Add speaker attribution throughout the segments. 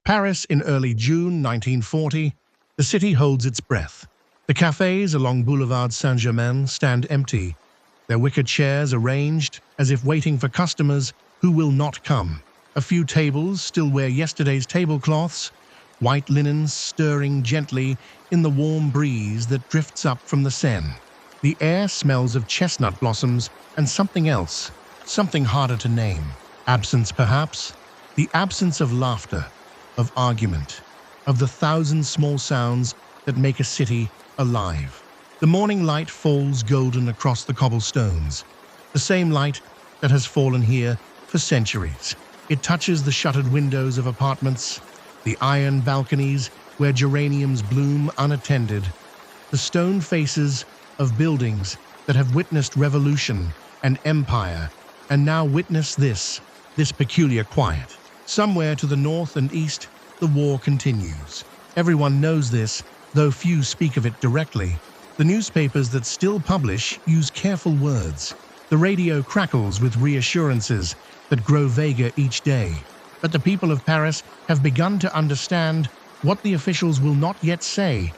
Speaker 1: Paris in early June 1940, the city holds its breath. The cafes along Boulevard Saint-Germain stand empty, their wicker chairs arranged as if waiting for customers who will not come. A few tables still wear yesterday's tablecloths, white linens stirring gently in the warm breeze that drifts up from the Seine. The air smells of chestnut blossoms and something else, something harder to name. Absence, perhaps? The absence of laughter, of argument, of the thousand small sounds that make a city alive. The morning light falls golden across the cobblestones, the same light that has fallen here for centuries. It touches the shuttered windows of apartments, the iron balconies where geraniums bloom unattended, the stone faces of buildings that have witnessed revolution and empire, and now witness this peculiar quiet. Somewhere to the north and east, the war continues. Everyone knows this, though few speak of it directly. The newspapers that still publish use careful words. The radio crackles with reassurances that grow vaguer each day. But the people of Paris have begun to understand what the officials will not yet say.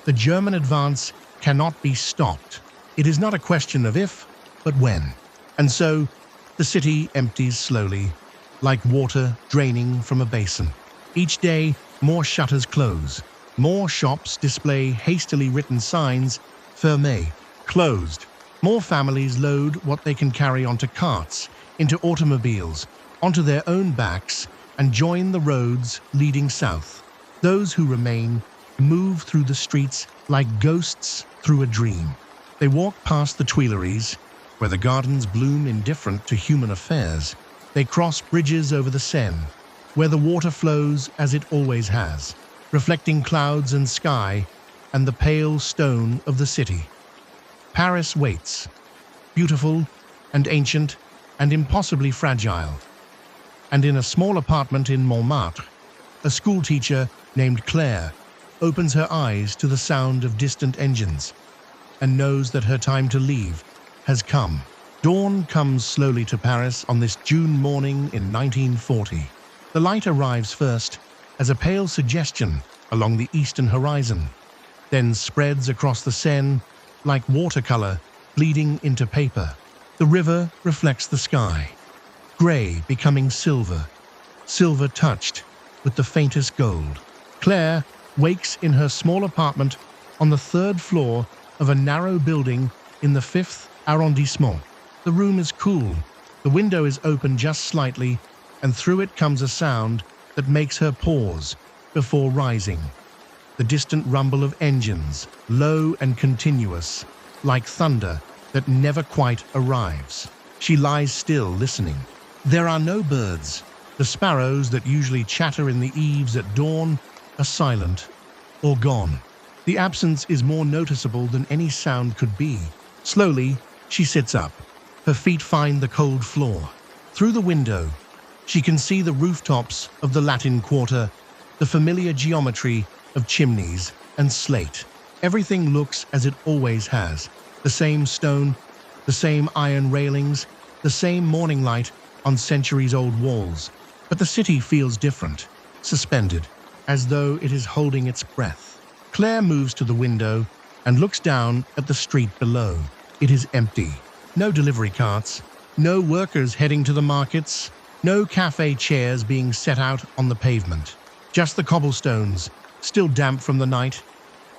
Speaker 1: The German advance cannot be stopped. It is not a question of if, but when. And so, the city empties slowly, like water draining from a basin. Each day, more shutters close. More shops display hastily written signs, fermé, closed. More families load what they can carry onto carts, into automobiles, onto their own backs, and join the roads leading south. Those who remain move through the streets like ghosts through a dream. They walk past the Tuileries, where the gardens bloom indifferent to human affairs. They cross bridges over the Seine, where the water flows as it always has, reflecting clouds and sky and the pale stone of the city. Paris waits, beautiful and ancient and impossibly fragile. And in a small apartment in Montmartre, a schoolteacher named Claire opens her eyes to the sound of distant engines and knows that her time to leave has come. Dawn comes slowly to Paris on this June morning in 1940. The light arrives first as a pale suggestion along the eastern horizon, then spreads across the Seine like watercolor bleeding into paper. The river reflects the sky, gray becoming silver, silver touched with the faintest gold. Claire wakes in her small apartment on the third floor of a narrow building in the 5th arrondissement. The room is cool, the window is open just slightly, and through it comes a sound that makes her pause before rising. The distant rumble of engines, low and continuous, like thunder that never quite arrives. She lies still, listening. There are no birds. The sparrows that usually chatter in the eaves at dawn are silent or gone. The absence is more noticeable than any sound could be. Slowly, she sits up. Her feet find the cold floor. Through the window, she can see the rooftops of the Latin Quarter, the familiar geometry of chimneys and slate. Everything looks as it always has. The same stone, the same iron railings, the same morning light on centuries-old walls. But the city feels different, suspended, as though it is holding its breath. Claire moves to the window and looks down at the street below. It is empty. No delivery carts, no workers heading to the markets, no cafe chairs being set out on the pavement. Just the cobblestones, still damp from the night,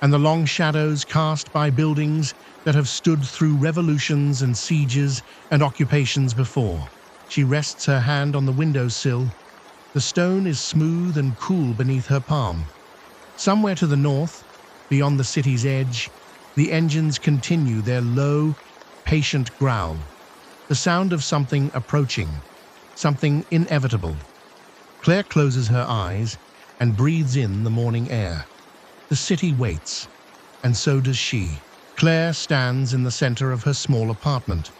Speaker 1: and the long shadows cast by buildings that have stood through revolutions and sieges and occupations before. She rests her hand on the windowsill. The stone is smooth and cool beneath her palm. Somewhere to the north, beyond the city's edge, the engines continue their low, patient growl. The sound of something approaching, something inevitable. Claire closes her eyes and breathes in the morning air. The city waits, and so does she. Claire stands in the center of her small apartment,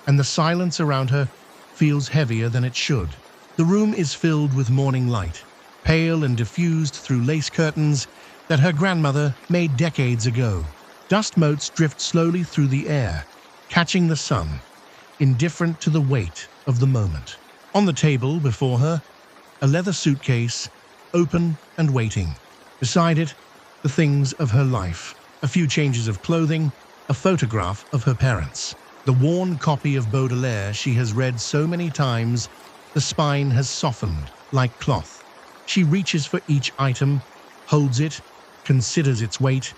Speaker 1: and the silence around her feels heavier than it should. The room is filled with morning light, pale and diffused through lace curtains that her grandmother made decades ago. Dust motes drift slowly through the air, catching the sun, indifferent to the weight of the moment. On the table before her, a leather suitcase open and waiting. Beside it, the things of her life. A few changes of clothing, a photograph of her parents. The worn copy of Baudelaire she has read so many times, the spine has softened like cloth. She reaches for each item, holds it, considers its weight,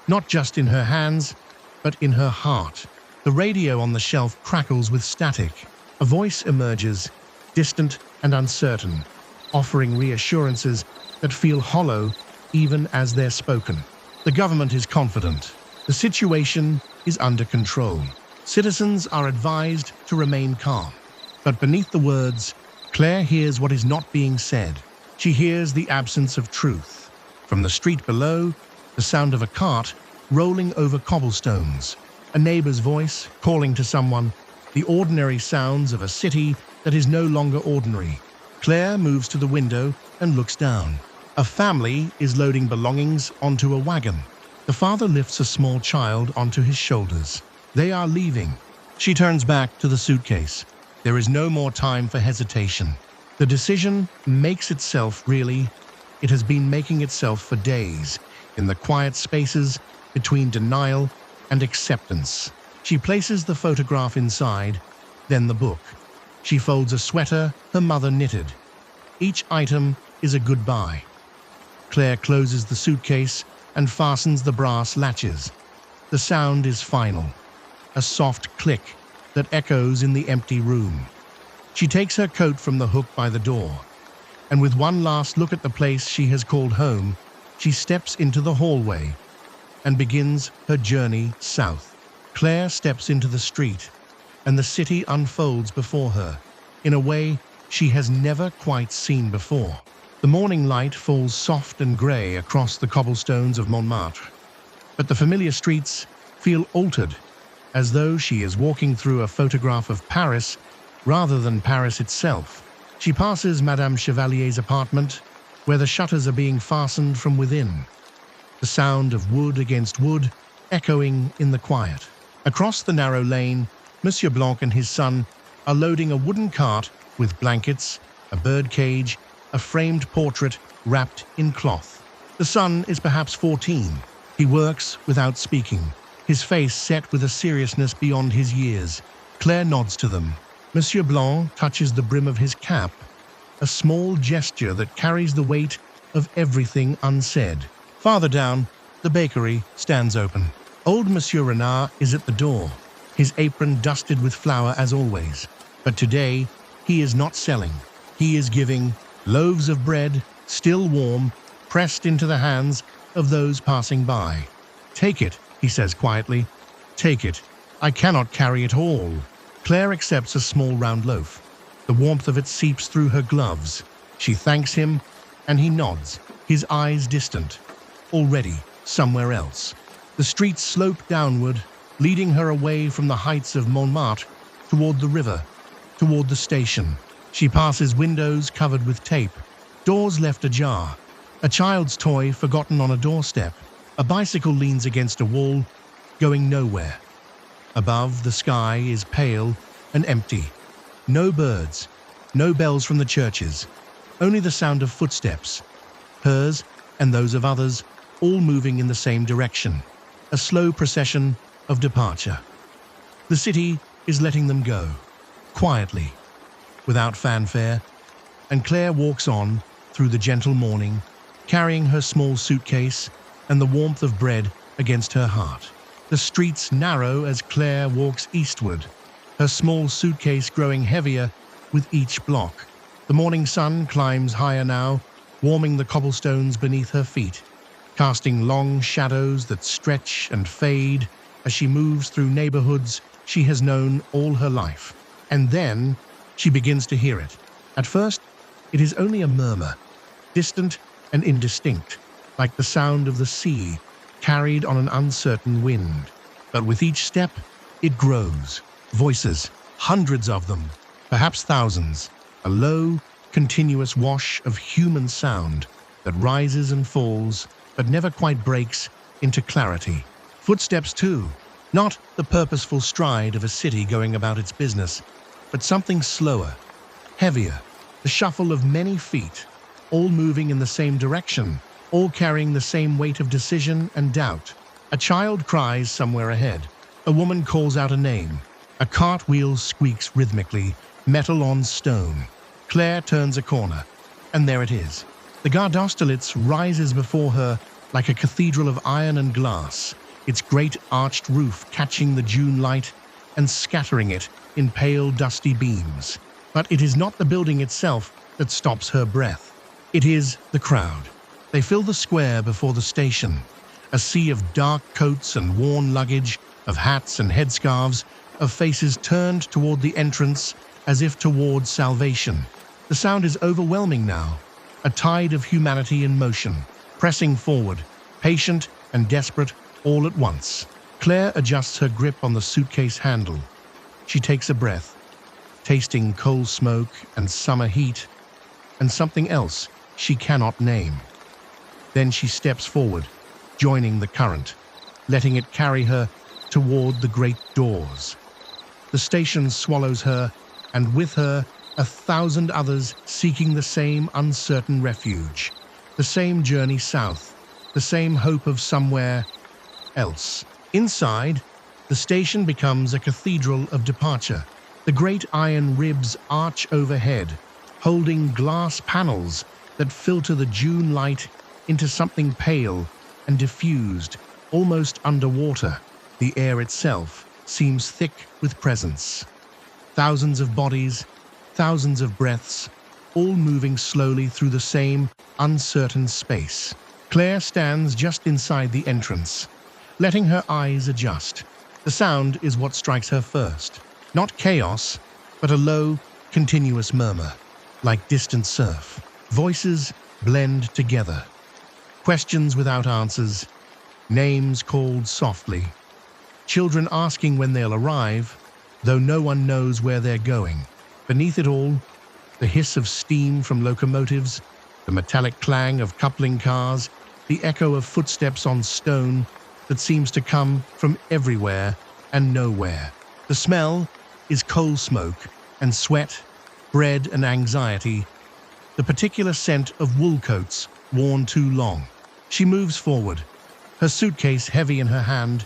Speaker 1: not just in her hands, but in her heart. The radio on the shelf crackles with static. A voice emerges, distant and uncertain, offering reassurances that feel hollow even as they're spoken. The government is confident. The situation is under control. Citizens are advised to remain calm. But beneath the words, Claire hears what is not being said. She hears the absence of truth. From the street below, the sound of a cart rolling over cobblestones. A neighbor's voice calling to someone. The ordinary sounds of a city that is no longer ordinary. Claire moves to the window and looks down. A family is loading belongings onto a wagon. The father lifts a small child onto his shoulders. They are leaving. She turns back to the suitcase. There is no more time for hesitation. The decision makes itself really. It has been making itself for days, in the quiet spaces between denial and acceptance. She places the photograph inside, then the book. She folds a sweater her mother knitted. Each item is a goodbye. Claire closes the suitcase and fastens the brass latches. The sound is final, a soft click that echoes in the empty room. She takes her coat from the hook by the door, and with one last look at the place she has called home, she steps into the hallway and begins her journey south. Claire steps into the street, and the city unfolds before her in a way she has never quite seen before. The morning light falls soft and grey across the cobblestones of Montmartre, but the familiar streets feel altered, as though she is walking through a photograph of Paris rather than Paris itself. She passes Madame Chevalier's apartment, where the shutters are being fastened from within. The sound of wood against wood echoing in the quiet. Across the narrow lane, Monsieur Blanc and his son are loading a wooden cart with blankets, a bird cage, a framed portrait wrapped in cloth. The son is perhaps 14. He works without speaking, his face set with a seriousness beyond his years. Claire nods to them. Monsieur Blanc touches the brim of his cap, a small gesture that carries the weight of everything unsaid. Farther down, the bakery stands open. Old Monsieur Renard is at the door, his apron dusted with flour as always. But today, he is not selling. He is giving loaves of bread, still warm, pressed into the hands of those passing by. "Take it," he says quietly. "Take it. I cannot carry it all." Claire accepts a small round loaf. The warmth of it seeps through her gloves. She thanks him, and he nods, his eyes distant, already somewhere else. The streets slope downward, leading her away from the heights of Montmartre toward the river, toward the station. She passes windows covered with tape, doors left ajar, a child's toy forgotten on a doorstep. A bicycle leans against a wall, going nowhere. Above, the sky is pale and empty. No birds, no bells from the churches, only the sound of footsteps, hers and those of others, all moving in the same direction. A slow procession of departure. The city is letting them go, quietly, without fanfare, and Claire walks on through the gentle morning, carrying her small suitcase and the warmth of bread against her heart. The streets narrow as Claire walks eastward, her small suitcase growing heavier with each block. The morning sun climbs higher now, warming the cobblestones beneath her feet, casting long shadows that stretch and fade as she moves through neighborhoods she has known all her life. And then she begins to hear it. At first, it is only a murmur, distant and indistinct, like the sound of the sea carried on an uncertain wind. But with each step, it grows. Voices, hundreds of them, perhaps thousands, a low, continuous wash of human sound that rises and falls, but never quite breaks into clarity. Footsteps too, not the purposeful stride of a city going about its business, but something slower, heavier, the shuffle of many feet, all moving in the same direction, all carrying the same weight of decision and doubt. A child cries somewhere ahead. A woman calls out a name. A cartwheel squeaks rhythmically, metal on stone. Claire turns a corner, and there it is. The Gare d'Austerlitz rises before her like a cathedral of iron and glass, its great arched roof catching the June light and scattering it in pale, dusty beams. But it is not the building itself that stops her breath. It is the crowd. They fill the square before the station, a sea of dark coats and worn luggage, of hats and headscarves, of faces turned toward the entrance as if toward salvation. The sound is overwhelming now, a tide of humanity in motion, pressing forward, patient and desperate all at once. Claire adjusts her grip on the suitcase handle. She takes a breath, tasting coal smoke and summer heat, and something else she cannot name. Then she steps forward, joining the current, letting it carry her toward the great doors. The station swallows her, and with her 1,000 others seeking the same uncertain refuge, the same journey south, the same hope of somewhere else. Inside, the station becomes a cathedral of departure. The great iron ribs arch overhead, holding glass panels that filter the June light into something pale and diffused, almost underwater. The air itself seems thick with presence. Thousands of bodies, thousands of breaths, all moving slowly through the same uncertain space. Claire stands just inside the entrance, letting her eyes adjust. The sound is what strikes her first. Not chaos, but a low, continuous murmur, like distant surf. Voices blend together. Questions without answers, names called softly. Children asking when they'll arrive, though no one knows where they're going. Beneath it all, the hiss of steam from locomotives, the metallic clang of coupling cars, the echo of footsteps on stone that seems to come from everywhere and nowhere. The smell is coal smoke and sweat, bread and anxiety, the particular scent of wool coats worn too long. She moves forward, her suitcase heavy in her hand,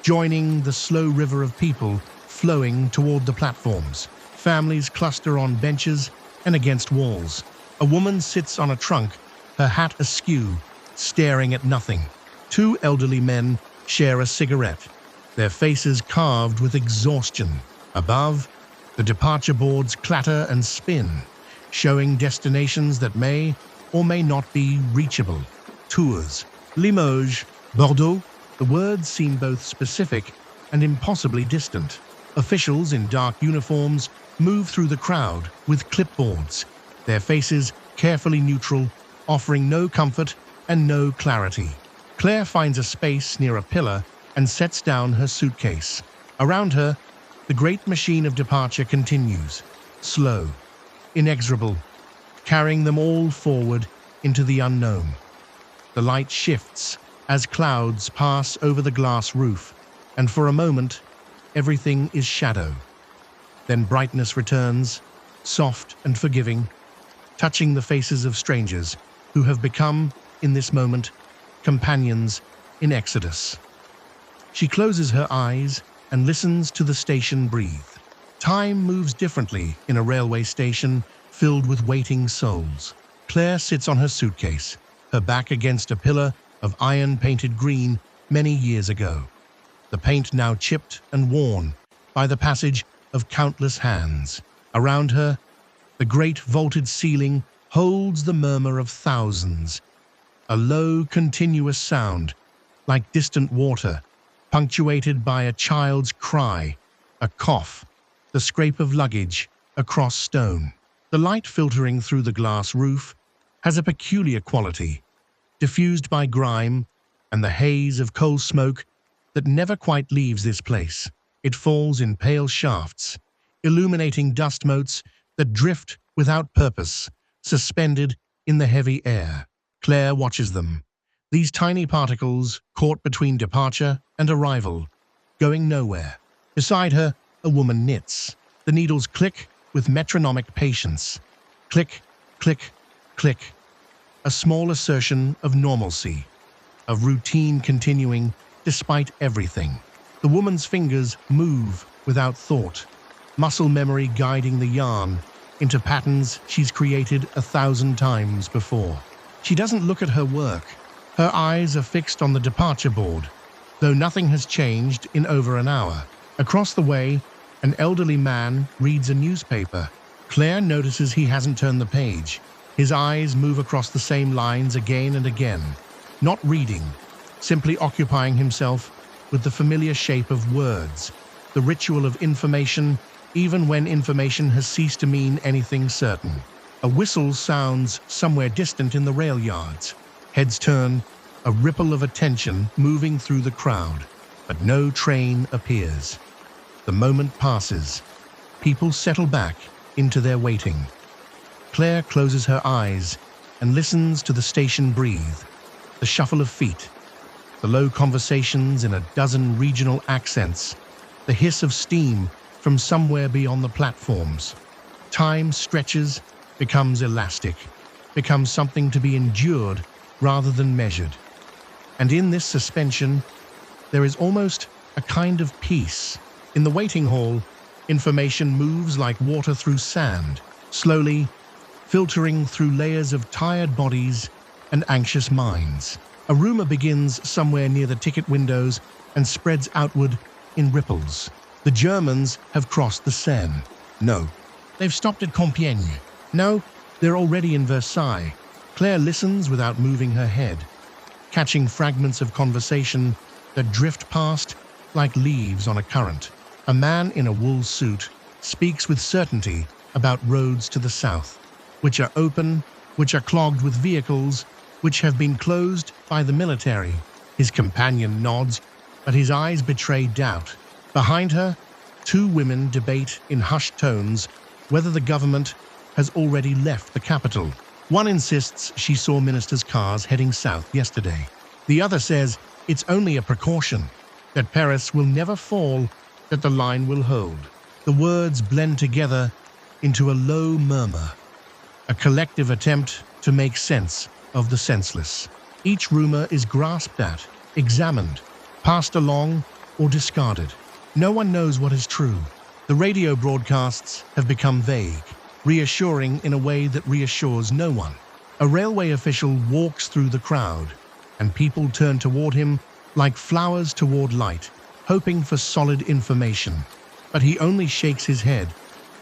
Speaker 1: joining the slow river of people flowing toward the platforms. Families cluster on benches and against walls. A woman sits on a trunk, her hat askew, staring at nothing. Two elderly men share a cigarette, their faces carved with exhaustion. Above, the departure boards clatter and spin, showing destinations that may or may not be reachable. Tours, Limoges, Bordeaux. The words seem both specific and impossibly distant. Officials in dark uniforms move through the crowd with clipboards, their faces carefully neutral, offering no comfort and no clarity. Claire finds a space near a pillar and sets down her suitcase. Around her, the great machine of departure continues, slow, inexorable, carrying them all forward into the unknown. The light shifts as clouds pass over the glass roof, and for a moment, everything is shadow. Then brightness returns, soft and forgiving, touching the faces of strangers who have become, in this moment, companions in Exodus. She closes her eyes and listens to the station breathe. Time moves differently in a railway station filled with waiting souls. Claire sits on her suitcase, her back against a pillar of iron painted green many years ago. The paint now chipped and worn by the passage of countless hands. Around her, the great vaulted ceiling holds the murmur of thousands, a low, continuous sound, like distant water, punctuated by a child's cry, a cough, the scrape of luggage across stone. The light filtering through the glass roof has a peculiar quality, diffused by grime and the haze of coal smoke that never quite leaves this place. It falls in pale shafts, illuminating dust motes that drift without purpose, suspended in the heavy air. Claire watches them, these tiny particles caught between departure and arrival, going nowhere. Beside her, a woman knits. The needles click with metronomic patience. Click, click, click. a small assertion of normalcy, of routine continuing despite everything. The woman's fingers move without thought, muscle memory guiding the yarn into patterns she's created 1,000 times before. She doesn't look at her work. Her eyes are fixed on the departure board, though nothing has changed in over an hour. Across the way, an elderly man reads a newspaper. Claire notices he hasn't turned the page. His eyes move across the same lines again and again, not reading, simply occupying himself with the familiar shape of words, the ritual of information, even when information has ceased to mean anything certain. A whistle sounds somewhere distant in the rail yards. Heads turn, a ripple of attention moving through the crowd, but no train appears. The moment passes. People settle back into their waiting. Claire closes her eyes and listens to the station breathe, the shuffle of feet, the low conversations in a dozen regional accents, the hiss of steam from somewhere beyond the platforms. Time stretches, becomes elastic, becomes something to be endured rather than measured. And in this suspension, there is almost a kind of peace. In the waiting hall, information moves like water through sand, slowly filtering through layers of tired bodies and anxious minds. A rumor begins somewhere near the ticket windows and spreads outward in ripples. The Germans have crossed the Seine. No, they've stopped at Compiègne. No, they're already in Versailles. Claire listens without moving her head, catching fragments of conversation that drift past like leaves on a current. A man in a wool suit speaks with certainty about roads to the south, which are open, which are clogged with vehicles, which have been closed by the military. His companion nods, but his eyes betray doubt. Behind her, two women debate in hushed tones whether the government has already left the capital. One insists she saw ministers' cars heading south yesterday. The other says it's only a precaution, that Paris will never fall, that the line will hold. The words blend together into a low murmur, a collective attempt to make sense of the senseless. Each rumor is grasped at, examined, passed along, or discarded. No one knows what is true. The radio broadcasts have become vague, reassuring in a way that reassures no one. A railway official walks through the crowd, and people turn toward him like flowers toward light, hoping for solid information. But he only shakes his head,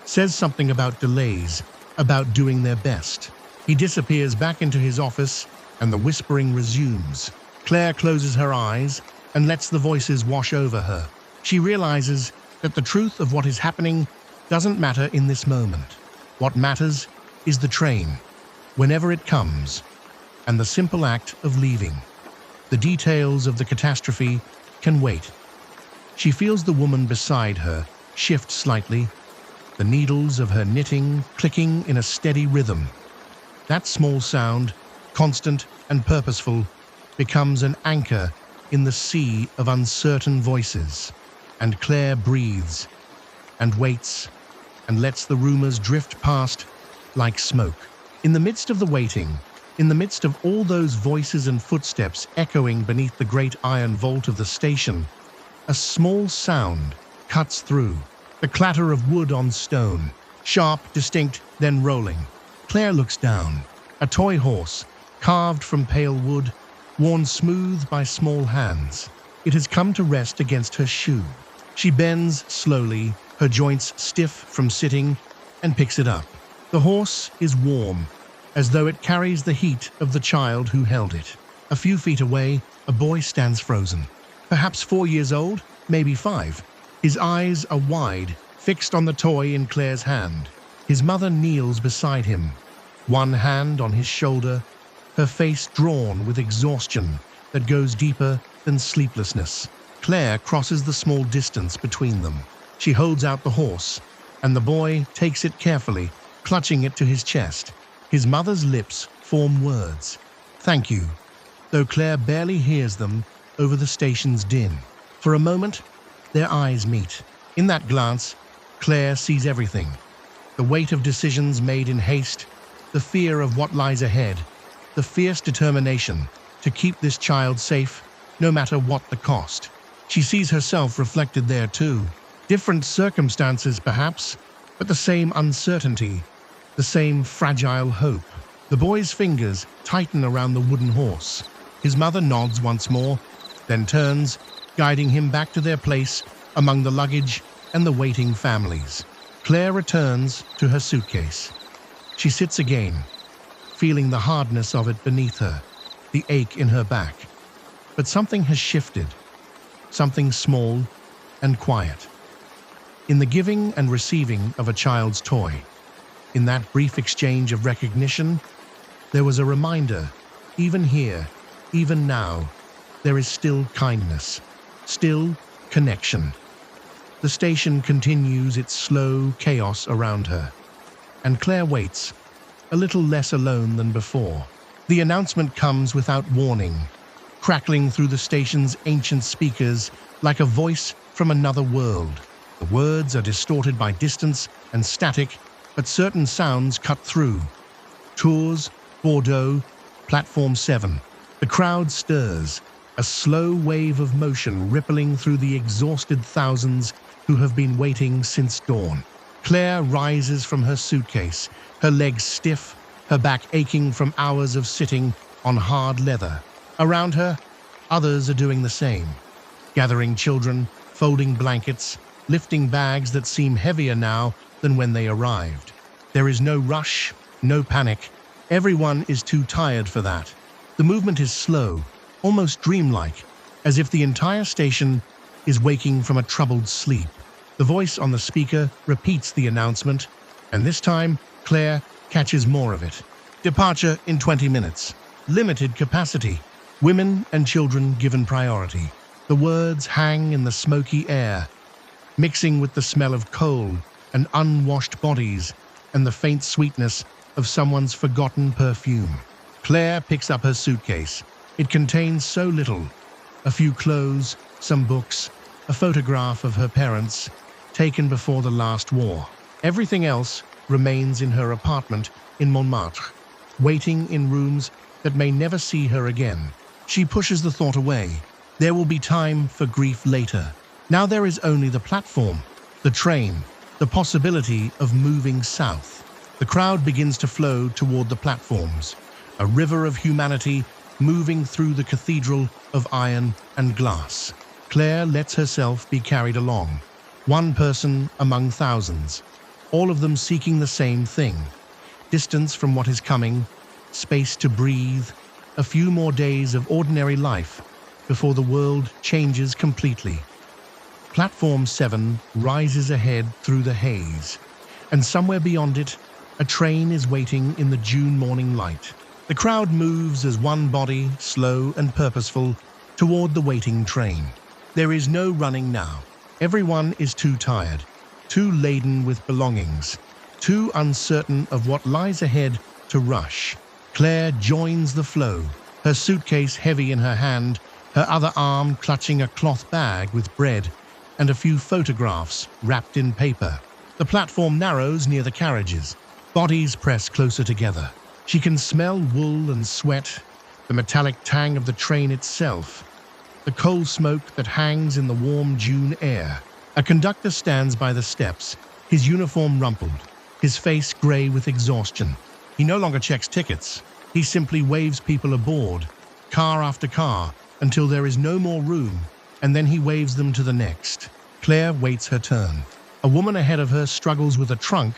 Speaker 1: says something about delays, about doing their best. He disappears back into his office, and the whispering resumes. Claire closes her eyes and lets the voices wash over her. She realizes that the truth of what is happening doesn't matter in this moment. What matters is the train, whenever it comes, and the simple act of leaving. The details of the catastrophe can wait. She feels the woman beside her shift slightly, the needles of her knitting clicking in a steady rhythm. That small sound, constant and purposeful, becomes an anchor in the sea of uncertain voices. And Claire breathes, and waits, and lets the rumors drift past like smoke. In the midst of the waiting, in the midst of all those voices and footsteps echoing beneath the great iron vault of the station, a small sound cuts through. The clatter of wood on stone, sharp, distinct, then rolling. Claire looks down. A toy horse, carved from pale wood, worn smooth by small hands. It has come to rest against her shoe. She bends slowly, her joints stiff from sitting, and picks it up. The horse is warm, as though it carries the heat of the child who held it. A few feet away, a boy stands frozen. Perhaps 4 years old, maybe 5. His eyes are wide, fixed on the toy in Claire's hand. His mother kneels beside him, one hand on his shoulder, her face drawn with exhaustion that goes deeper than sleeplessness. Claire crosses the small distance between them. She holds out the horse, and the boy takes it carefully, clutching it to his chest. His mother's lips form words, "Thank you," though Claire barely hears them over the station's din. For a moment, their eyes meet. In that glance, Claire sees everything. The weight of decisions made in haste, the fear of what lies ahead, the fierce determination to keep this child safe no matter what the cost. She sees herself reflected there too. Different circumstances perhaps, but the same uncertainty, the same fragile hope. The boy's fingers tighten around the wooden horse. His mother nods once more, then turns, guiding him back to their place among the luggage and the waiting families. Claire returns to her suitcase. She sits again, feeling the hardness of it beneath her, the ache in her back. But something has shifted, something small and quiet. In the giving and receiving of a child's toy, in that brief exchange of recognition, there was a reminder, even here, even now, there is still kindness, still connection. The station continues its slow chaos around her, and Claire waits, a little less alone than before. The announcement comes without warning, crackling through the station's ancient speakers like a voice from another world. The words are distorted by distance and static, but certain sounds cut through. Tours, Bordeaux, Platform 7. The crowd stirs, a slow wave of motion rippling through the exhausted thousands who have been waiting since dawn. Claire rises from her suitcase, her legs stiff, her back aching from hours of sitting on hard leather. Around her, others are doing the same, gathering children, folding blankets, lifting bags that seem heavier now than when they arrived. There is no rush, no panic. Everyone is too tired for that. The movement is slow, almost dreamlike, as if the entire station is waking from a troubled sleep. The voice on the speaker repeats the announcement, and this time, Claire catches more of it. Departure in 20 minutes. Limited capacity. Women and children given priority. The words hang in the smoky air, mixing with the smell of coal and unwashed bodies and the faint sweetness of someone's forgotten perfume. Claire picks up her suitcase. It contains so little. A few clothes, some books, a photograph of her parents, taken before the last war. Everything else remains in her apartment in Montmartre, waiting in rooms that may never see her again. She pushes the thought away. There will be time for grief later. Now there is only the platform, the train, the possibility of moving south. The crowd begins to flow toward the platforms, a river of humanity moving through the cathedral of iron and glass. Claire lets herself be carried along, one person among thousands, all of them seeking the same thing: distance from what is coming, space to breathe, a few more days of ordinary life before the world changes completely. Platform 7 rises ahead through the haze, and somewhere beyond it, a train is waiting in the June morning light. The crowd moves as one body, slow and purposeful, toward the waiting train. There is no running now. Everyone is too tired, too laden with belongings, too uncertain of what lies ahead to rush. Claire joins the flow, her suitcase heavy in her hand, her other arm clutching a cloth bag with bread and a few photographs wrapped in paper. The platform narrows near the carriages. Bodies press closer together. She can smell wool and sweat, the metallic tang of the train itself, the coal smoke that hangs in the warm June air. A conductor stands by the steps, his uniform rumpled, his face gray with exhaustion. He no longer checks tickets. He simply waves people aboard, car after car, until there is no more room, and then he waves them to the next. Claire waits her turn. A woman ahead of her struggles with a trunk,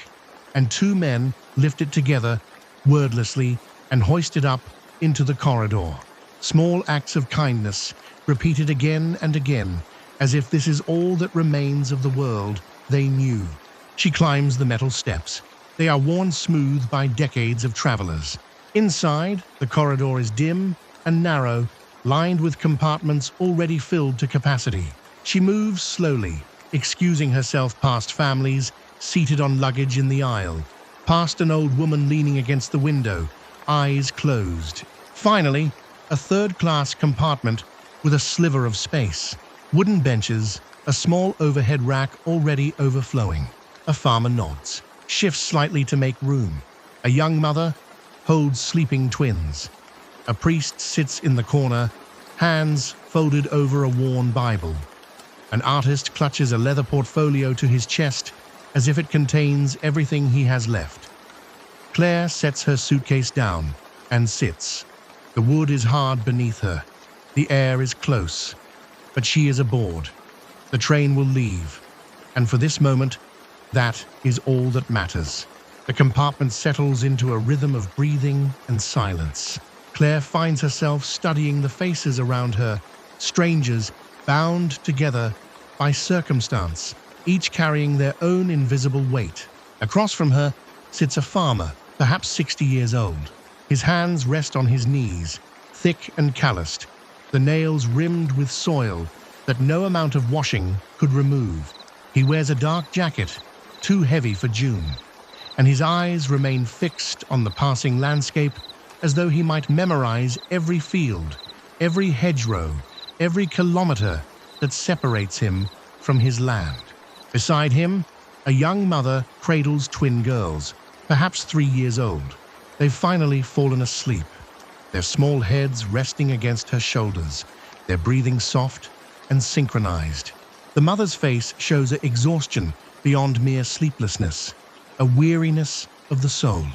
Speaker 1: and two men lift it together, wordlessly, and hoist it up into the corridor. Small acts of kindness, repeated again and again, as if this is all that remains of the world they knew. She climbs the metal steps. They are worn smooth by decades of travelers. Inside, the corridor is dim and narrow, lined with compartments already filled to capacity. She moves slowly, excusing herself past families seated on luggage in the aisle, past an old woman leaning against the window, eyes closed. Finally, a third-class compartment with a sliver of space. Wooden benches, a small overhead rack already overflowing. A farmer nods, shifts slightly to make room. A young mother holds sleeping twins. A priest sits in the corner, hands folded over a worn Bible. An artist clutches a leather portfolio to his chest as if it contains everything he has left. Claire sets her suitcase down and sits. The wood is hard beneath her. The air is close, but she is aboard. The train will leave, and for this moment, that is all that matters. The compartment settles into a rhythm of breathing and silence. Claire finds herself studying the faces around her, strangers bound together by circumstance, each carrying their own invisible weight. Across from her sits a farmer, perhaps 60 years old. His hands rest on his knees, thick and calloused, the nails rimmed with soil that no amount of washing could remove. He wears a dark jacket, too heavy for June, and his eyes remain fixed on the passing landscape as though he might memorize every field, every hedgerow, every kilometer that separates him from his land. Beside him, a young mother cradles twin girls, perhaps 3 years old. They've finally fallen asleep, their small heads resting against her shoulders, their breathing soft and synchronized. The mother's face shows exhaustion beyond mere sleeplessness, a weariness of the soul,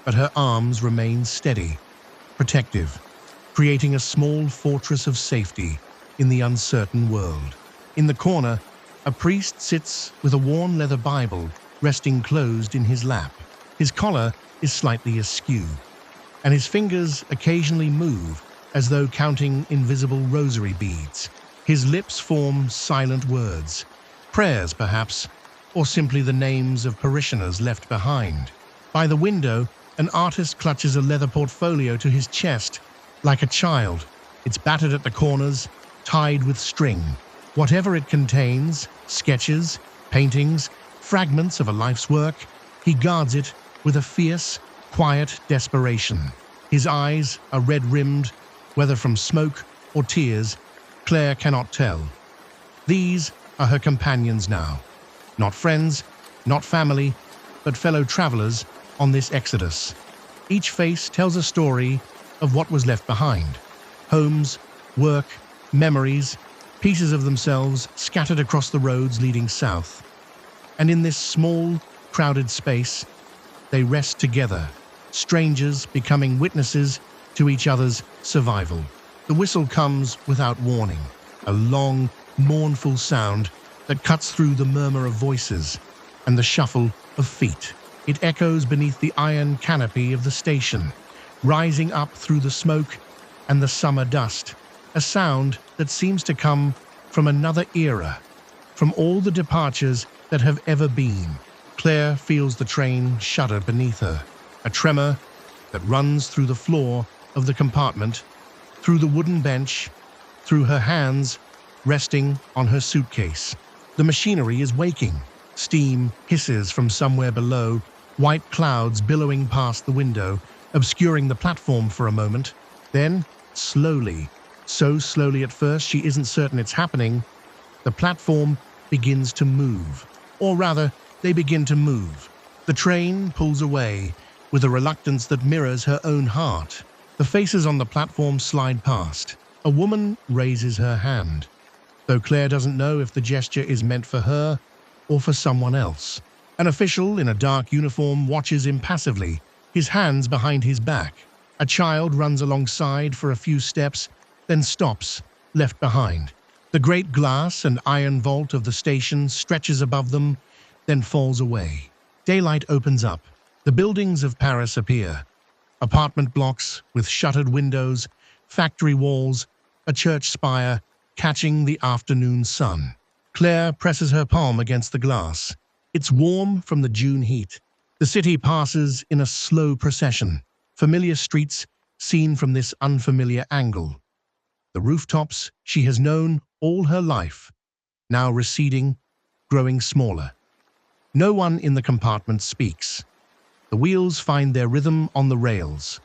Speaker 1: but her arms remain steady, protective, creating a small fortress of safety in the uncertain world. In the corner, a priest sits with a worn leather Bible resting closed in his lap. His collar is slightly askew, and his fingers occasionally move as though counting invisible rosary beads. His lips form silent words, prayers perhaps, or simply the names of parishioners left behind. By the window, an artist clutches a leather portfolio to his chest like a child. It's battered at the corners, tied with string. Whatever it contains, sketches, paintings, fragments of a life's work, he guards it with a fierce, quiet desperation. His eyes are red-rimmed, whether from smoke or tears, Claire cannot tell. These are her companions now. Not friends, not family, but fellow travelers on this exodus. Each face tells a story of what was left behind. Homes, work, memories, pieces of themselves scattered across the roads leading south. And in this small, crowded space, they rest together, strangers becoming witnesses to each other's survival. The whistle comes without warning, a long, mournful sound that cuts through the murmur of voices and the shuffle of feet. It echoes beneath the iron canopy of the station, rising up through the smoke and the summer dust, a sound that seems to come from another era, from all the departures that have ever been. Claire feels the train shudder beneath her, a tremor that runs through the floor of the compartment, through the wooden bench, through her hands resting on her suitcase. The machinery is waking. Steam hisses from somewhere below, white clouds billowing past the window, obscuring the platform for a moment. Then, slowly, so slowly at first she isn't certain it's happening, the platform begins to move. Or rather, they begin to move. The train pulls away with a reluctance that mirrors her own heart. The faces on the platform slide past. A woman raises her hand, though Claire doesn't know if the gesture is meant for her or for someone else. An official in a dark uniform watches impassively, his hands behind his back. A child runs alongside for a few steps, then stops, left behind. The great glass and iron vault of the station stretches above them, then falls away. Daylight opens up. The buildings of Paris appear. Apartment blocks with shuttered windows, factory walls, a church spire catching the afternoon sun. Claire presses her palm against the glass. It's warm from the June heat. The city passes in a slow procession, familiar streets seen from this unfamiliar angle. The rooftops she has known all her life, now receding, growing smaller. No one in the compartment speaks. The wheels find their rhythm on the rails,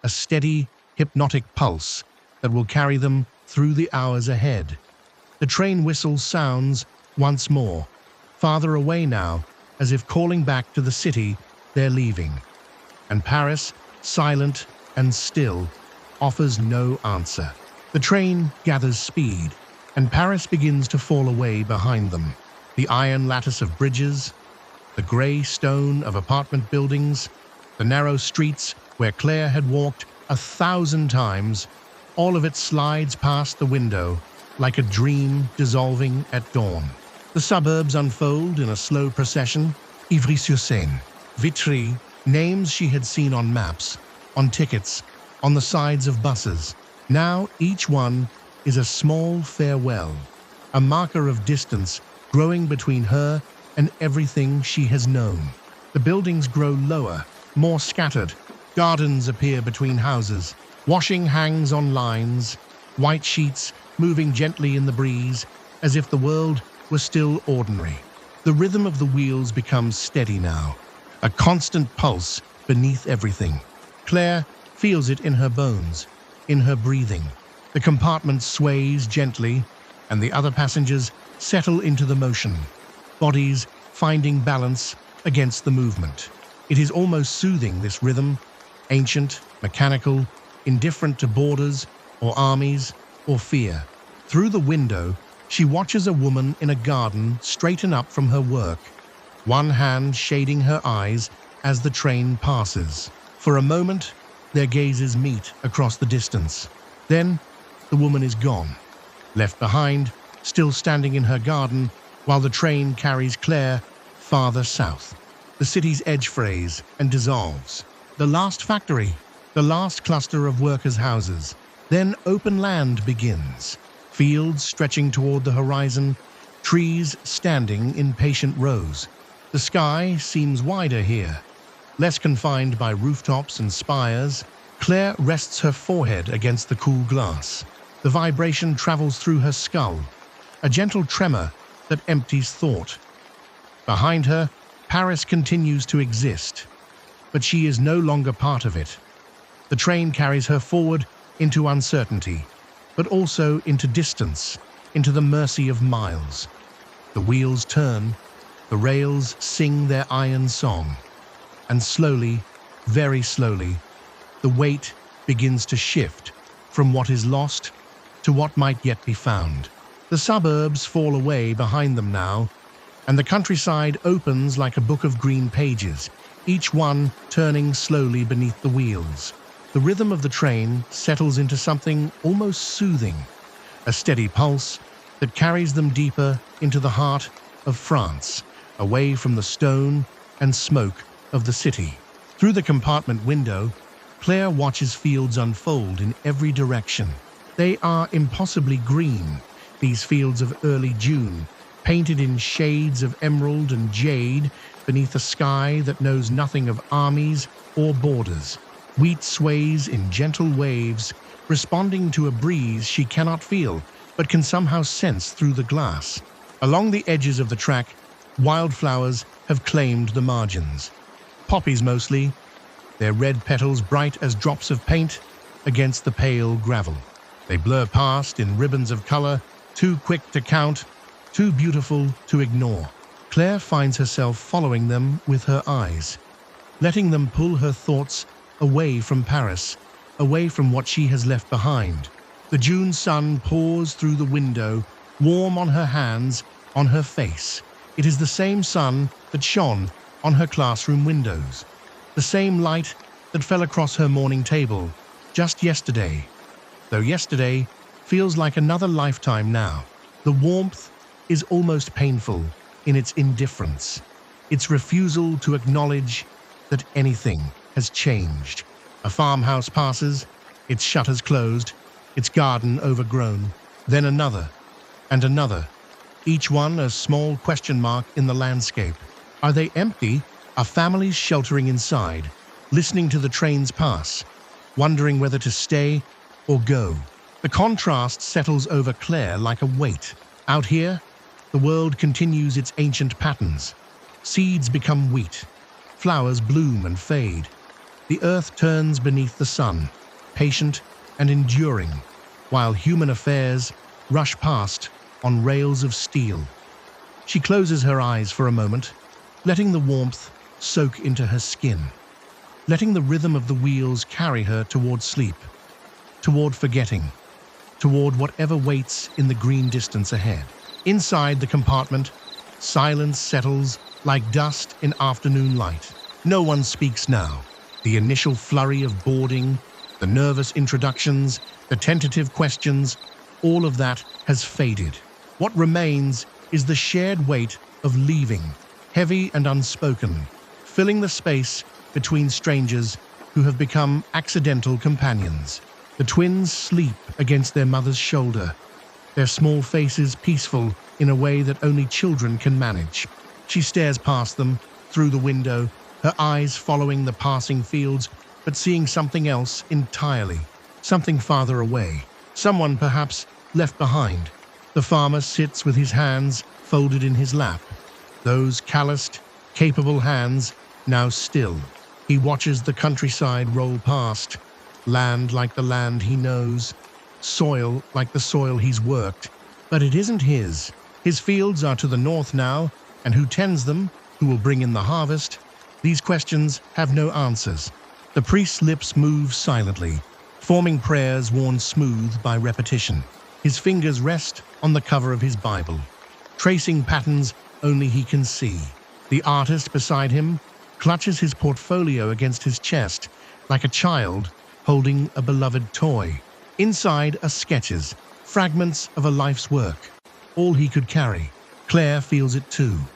Speaker 1: a steady, hypnotic pulse that will carry them through the hours ahead. The train whistle sounds once more, farther away now, as if calling back to the city they're leaving. And Paris, silent and still, offers no answer. The train gathers speed, and Paris begins to fall away behind them. The iron lattice of bridges, the grey stone of apartment buildings, the narrow streets where Claire had walked 1,000 times, all of it slides past the window like a dream dissolving at dawn. The suburbs unfold in a slow procession. Ivry-sur-Seine, Vitry, names she had seen on maps, on tickets, on the sides of buses. Now each one is a small farewell, a marker of distance growing between her and everything she has known. The buildings grow lower, more scattered. Gardens appear between houses. Washing hangs on lines, white sheets moving gently in the breeze, as if the world were still ordinary. The rhythm of the wheels becomes steady now, a constant pulse beneath everything. Claire feels it in her bones, in her breathing. The compartment sways gently, and the other passengers settle into the motion, bodies finding balance against the movement. It is almost soothing, this rhythm, ancient, mechanical, indifferent to borders or armies or fear. Through the window, she watches a woman in a garden straighten up from her work, one hand shading her eyes as the train passes. For a moment, their gazes meet across the distance. Then, the woman is gone, left behind, still standing in her garden, while the train carries Claire farther south. The city's edge frays and dissolves. The last factory, the last cluster of workers' houses. Then open land begins. Fields stretching toward the horizon, trees standing in patient rows. The sky seems wider here, less confined by rooftops and spires. Claire rests her forehead against the cool glass. The vibration travels through her skull, a gentle tremor that empties thought. Behind her, Paris continues to exist, but she is no longer part of it. The train carries her forward into uncertainty, but also into distance, into the mercy of miles. The wheels turn, the rails sing their iron song, and slowly, very slowly, the weight begins to shift from what is lost to what might yet be found. The suburbs fall away behind them now, and the countryside opens like a book of green pages, each one turning slowly beneath the wheels. The rhythm of the train settles into something almost soothing, a steady pulse that carries them deeper into the heart of France, away from the stone and smoke of the city. Through the compartment window, Claire watches fields unfold in every direction. They are impossibly green, these fields of early June, painted in shades of emerald and jade beneath a sky that knows nothing of armies or borders. Wheat sways in gentle waves, responding to a breeze she cannot feel, but can somehow sense through the glass. Along the edges of the track, wildflowers have claimed the margins. Poppies mostly, their red petals bright as drops of paint against the pale gravel. They blur past in ribbons of color, too quick to count, too beautiful to ignore. Claire finds herself following them with her eyes, letting them pull her thoughts away from Paris, away from what she has left behind. The June sun pours through the window, warm on her hands, on her face. It is the same sun that shone on her classroom windows, the same light that fell across her morning table just yesterday, though yesterday feels like another lifetime now. The warmth is almost painful in its indifference, its refusal to acknowledge that anything has changed. A farmhouse passes, its shutters closed, its garden overgrown, then another, and another, each one a small question mark in the landscape. Are they empty? Are families sheltering inside, listening to the trains pass, wondering whether to stay or go? The contrast settles over Claire like a weight. Out here, the world continues its ancient patterns. Seeds become wheat, flowers bloom and fade. The earth turns beneath the sun, patient and enduring, while human affairs rush past on rails of steel. She closes her eyes for a moment, letting the warmth soak into her skin, letting the rhythm of the wheels carry her towards sleep. toward forgetting, toward whatever waits in the green distance ahead. Inside the compartment, silence settles like dust in afternoon light. No one speaks now. The initial flurry of boarding, the nervous introductions, the tentative questions, all of that has faded. What remains is the shared weight of leaving, heavy and unspoken, filling the space between strangers who have become accidental companions. The twins sleep against their mother's shoulder, their small faces peaceful in a way that only children can manage. She stares past them, through the window, her eyes following the passing fields, but seeing something else entirely, something farther away, someone perhaps left behind. The farmer sits with his hands folded in his lap, those calloused, capable hands now still. He watches the countryside roll past, land like the land he knows, soil like the soil he's worked, but it isn't his. His fields are to the north now, and who tends them, who will bring in the harvest? These questions have no answers. The priest's lips move silently, forming prayers worn smooth by repetition. His fingers rest on the cover of his Bible, tracing patterns only he can see. The artist beside him clutches his portfolio against his chest, like a child holding a beloved toy. Inside are sketches, fragments of a life's work, all he could carry. Claire feels it too.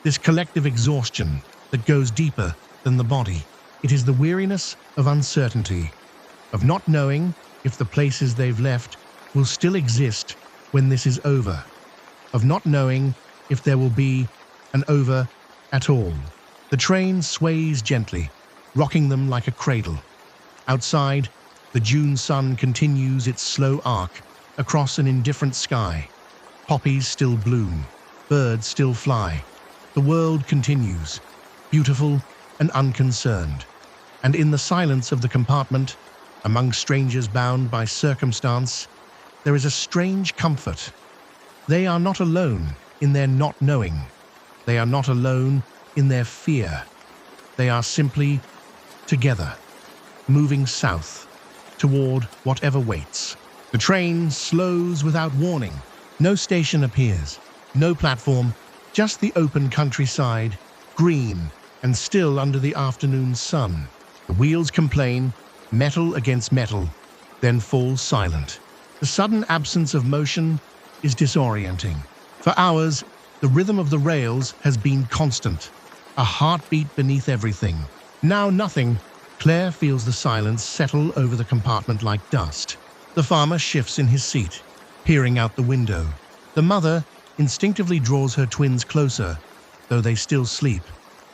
Speaker 1: This collective exhaustion that goes deeper than the body. It is the weariness of uncertainty, of not knowing if the places they've left will still exist when this is over, of not knowing if there will be an over at all. The train sways gently, rocking them like a cradle. Outside, the June sun continues its slow arc across an indifferent sky. Poppies still bloom, birds still fly. The world continues, beautiful and unconcerned. And in the silence of the compartment, among strangers bound by circumstance, there is a strange comfort. They are not alone in their not knowing. They are not alone in their fear. They are simply together, moving south, toward whatever waits. The train slows without warning. No station appears, no platform, just the open countryside, green and still under the afternoon sun. The wheels complain, metal against metal, then fall silent. The sudden absence of motion is disorienting. For hours, the rhythm of the rails has been constant, a heartbeat beneath everything. Now nothing. Claire feels the silence settle over the compartment like dust. The farmer shifts in his seat, peering out the window. The mother instinctively draws her twins closer, though they still sleep,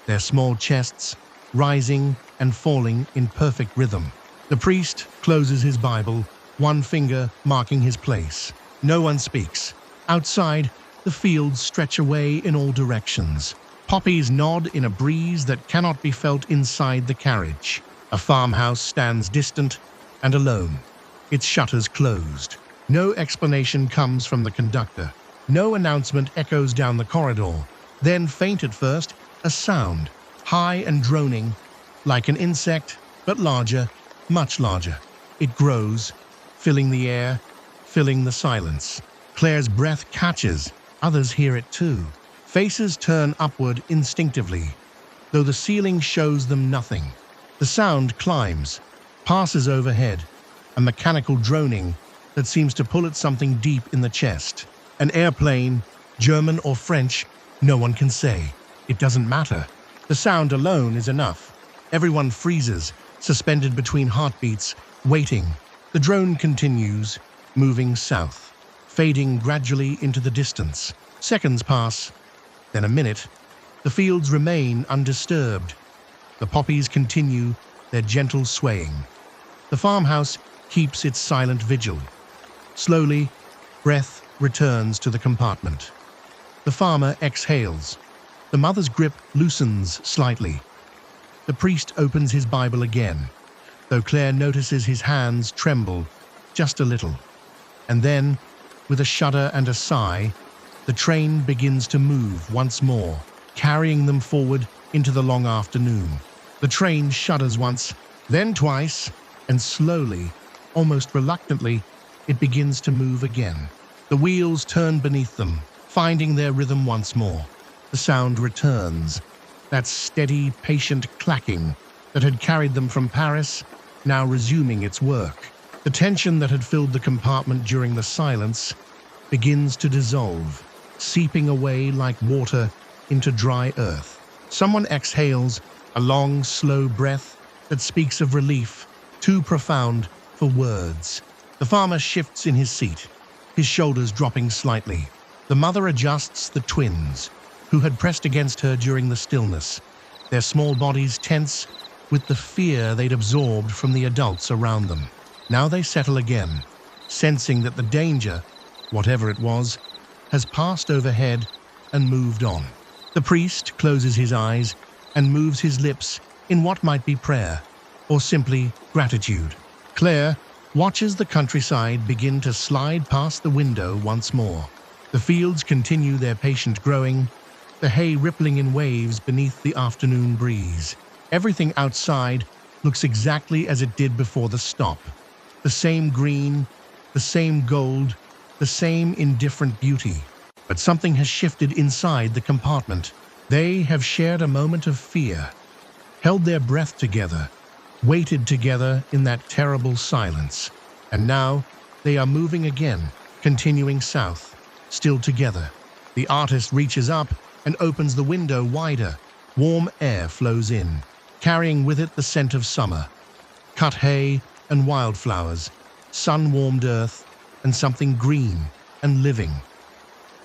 Speaker 1: their small chests rising and falling in perfect rhythm. The priest closes his Bible, one finger marking his place. No one speaks. Outside, the fields stretch away in all directions. Poppies nod in a breeze that cannot be felt inside the carriage. A farmhouse stands distant and alone, its shutters closed. No explanation comes from the conductor. No announcement echoes down the corridor. Then, faint at first, a sound, high and droning, like an insect, but larger, much larger. It grows, filling the air, filling the silence. Claire's breath catches. Others hear it too. Faces turn upward instinctively, though the ceiling shows them nothing. The sound climbs, passes overhead, a mechanical droning that seems to pull at something deep in the chest. An airplane, German or French, no one can say. It doesn't matter. The sound alone is enough. Everyone freezes, suspended between heartbeats, waiting. The drone continues, moving south, fading gradually into the distance. Seconds pass, then a minute. The fields remain undisturbed. The poppies continue their gentle swaying. The farmhouse keeps its silent vigil. Slowly, breath returns to the compartment. The farmer exhales. The mother's grip loosens slightly. The priest opens his Bible again, though Claire notices his hands tremble just a little. And then, with a shudder and a sigh, the train begins to move once more, carrying them forward into the long afternoon. The train shudders once, then twice, and slowly, Almost reluctantly, it begins to move again. The wheels turn beneath them, finding their rhythm once more. The sound returns, that steady, patient clacking that had carried them from Paris, now resuming its work. The tension that had filled the compartment during the silence begins to dissolve, seeping away like water into dry earth. Someone exhales a long, slow breath that speaks of relief, too profound for words. The farmer shifts in his seat, his shoulders dropping slightly. The mother adjusts the twins, who had pressed against her during the stillness, their small bodies tense with the fear they'd absorbed from the adults around them. Now they settle again, sensing that the danger, whatever it was, has passed overhead and moved on. The priest closes his eyes and moves his lips in what might be prayer, or simply gratitude. Claire watches the countryside begin to slide past the window once more. The fields continue their patient growing, the hay rippling in waves beneath the afternoon breeze. Everything outside looks exactly as it did before the stop. The same green, the same gold, the same indifferent beauty. But something has shifted inside the compartment. They have shared a moment of fear, held their breath together, waited together in that terrible silence. And now they are moving again, continuing south, still together. The artist reaches up and opens the window wider. Warm air flows in, carrying with it the scent of summer. Cut hay and wildflowers, sun-warmed earth, and something green and living.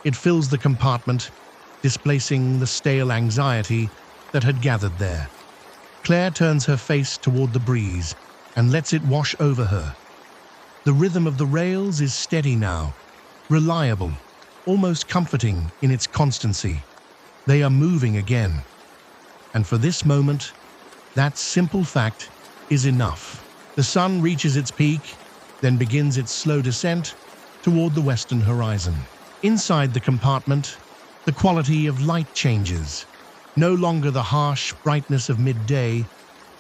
Speaker 1: It fills the compartment, displacing the stale anxiety that had gathered there. Claire turns her face toward the breeze and lets it wash over her. The rhythm of the rails is steady now, reliable, almost comforting in its constancy. They are moving again. And for this moment, that simple fact is enough. The sun reaches its peak, then begins its slow descent toward the western horizon. Inside the compartment, the quality of light changes. No longer the harsh brightness of midday,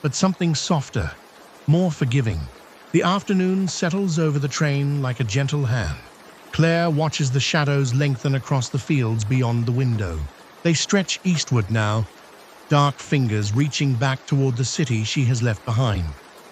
Speaker 1: but something softer, more forgiving. The afternoon settles over the train like a gentle hand. Claire watches the shadows lengthen across the fields beyond the window. They stretch eastward now, dark fingers reaching back toward the city she has left behind.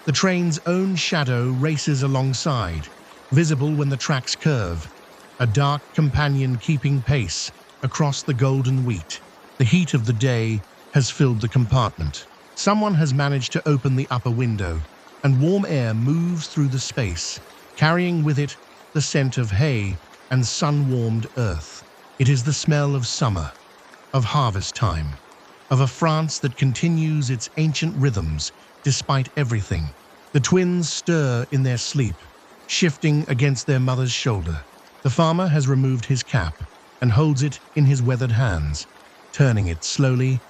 Speaker 1: The train's own shadow races alongside, visible when the tracks curve, a dark companion keeping pace across the golden wheat. The heat of the day has filled the compartment. Someone has managed to open the upper window, and warm air moves through the space, carrying with it the scent of hay and sun-warmed earth. It is the smell of summer, of harvest time, of a France that continues its ancient rhythms despite everything. The twins stir in their sleep, shifting against their mother's shoulder. The farmer has removed his cap and holds it in his weathered hands, turning it slowly,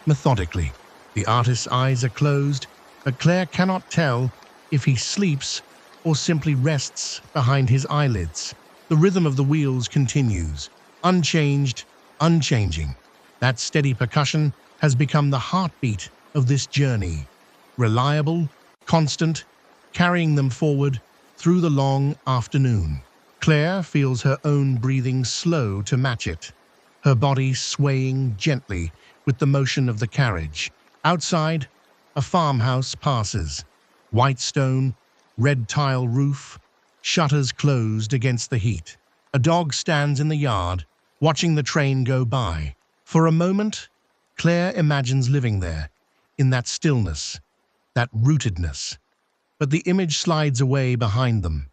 Speaker 1: methodically. The artist's eyes are closed, but Claire cannot tell if he sleeps or simply rests behind his eyelids. The rhythm of the wheels continues, unchanged, unchanging. That steady percussion has become the heartbeat of this journey, reliable, constant, carrying them forward through the long afternoon. Claire feels her own breathing slow to match it, her body swaying gently with the motion of the carriage. Outside, a farmhouse passes. White stone, red tile roof, shutters closed against the heat. A dog stands in the yard, watching the train go by. For a moment, Claire imagines living there, in that stillness, that rootedness. But the image slides away behind them,